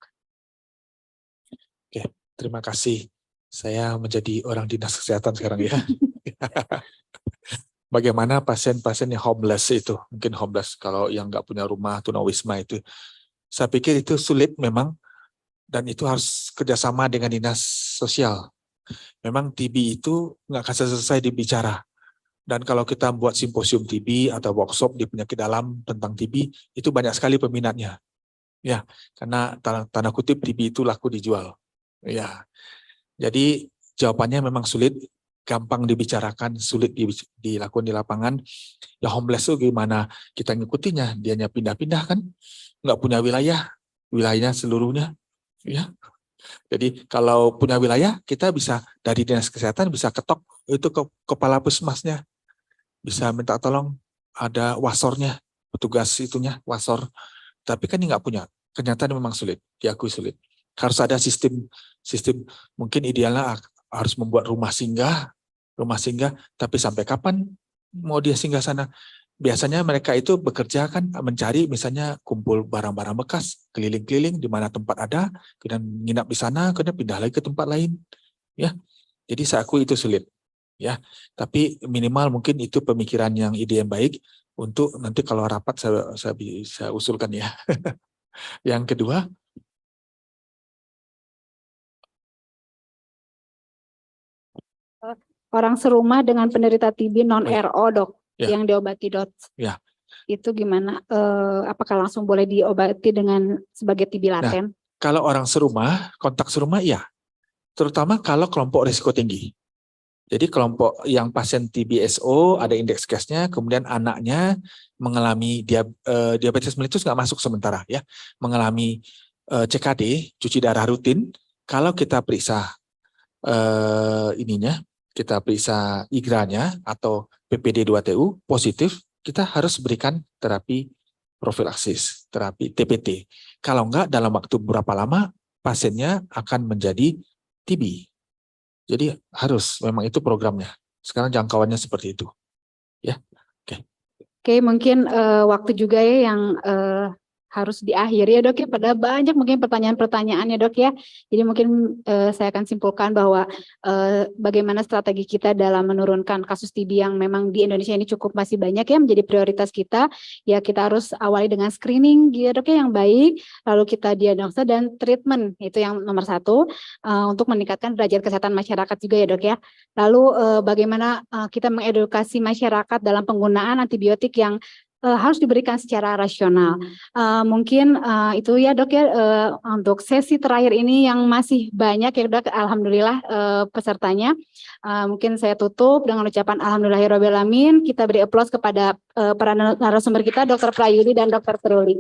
Oke, terima kasih. Saya menjadi orang dinas kesehatan sekarang ya. Bagaimana pasien-pasien yang homeless itu, mungkin homeless kalau yang nggak punya rumah, tunawisma itu. Saya pikir itu sulit memang, dan itu harus kerjasama dengan dinas sosial. Memang TB itu nggak akan selesai dibicara. Dan kalau kita buat simposium TB atau workshop di penyakit dalam tentang TB, itu banyak sekali peminatnya. Ya, karena tanda kutip TB itu laku dijual. Ya, jadi jawabannya memang sulit, gampang dibicarakan, sulit dilakukan di lapangan. Ya homeless itu gimana kita ngikutinya? Dianya pindah-pindah kan, nggak punya wilayahnya seluruhnya. Ya. Jadi kalau punya wilayah, kita bisa dari dinas kesehatan bisa ketok itu ke kepala puskesmasnya, bisa minta tolong ada wasornya, petugas itunya wasor. Tapi kan ini nggak punya. Kenyataan memang sulit, diakui sulit. Harus ada sistem mungkin idealnya harus membuat rumah singgah, tapi sampai kapan mau dia singgah sana? Biasanya mereka itu bekerja kan mencari misalnya kumpul barang-barang bekas, keliling-keliling di mana tempat ada, kemudian nginap di sana, kemudian pindah lagi ke tempat lain. Ya, jadi saya akui itu sulit. Ya, tapi minimal mungkin itu pemikiran yang ide yang baik untuk nanti kalau rapat saya bisa usulkan ya. Yang kedua, Orang serumah dengan penderita TB non-RO, dok, Ya. yang diobati, dok. Ya. Itu gimana? Apakah langsung boleh diobati dengan sebagai TB laten? kalau orang serumah, kontak serumah iya. Terutama kalau kelompok risiko tinggi. Jadi kelompok yang pasien TBSO ada indeks case-nya, kemudian anaknya mengalami diabetes mellitus nggak masuk sementara ya, mengalami CKD, cuci darah rutin. Kalau kita periksa kita periksa IGRA-nya atau PPD2TU positif, kita harus berikan terapi profilaksis, terapi TPT. Kalau enggak, dalam waktu berapa lama pasiennya akan menjadi TB. Jadi harus, memang itu programnya. Sekarang jangkauannya seperti itu. Ya, Oke, mungkin waktu juga ya yang harus diakhiri ya, dok ya. Pada banyak mungkin pertanyaan-pertanyaan ya, dok ya. Jadi mungkin saya akan simpulkan bahwa bagaimana strategi kita dalam menurunkan kasus TB yang memang di Indonesia ini cukup masih banyak ya, menjadi prioritas kita. Ya, kita harus awali dengan screening ya, dok ya, yang baik, lalu kita diagnosa dan treatment, itu yang nomor 1 untuk meningkatkan derajat kesehatan masyarakat juga ya, dok ya. Lalu bagaimana kita mengedukasi masyarakat dalam penggunaan antibiotik yang harus diberikan secara rasional. Mungkin itu ya, dok ya, untuk sesi terakhir ini yang masih banyak ya, dok, alhamdulillah pesertanya. Mungkin saya tutup dengan ucapan alhamdulillahirobbilalamin. Kita beri aplaus kepada para narasumber kita, Dr. Prayudi dan Dr. Truli.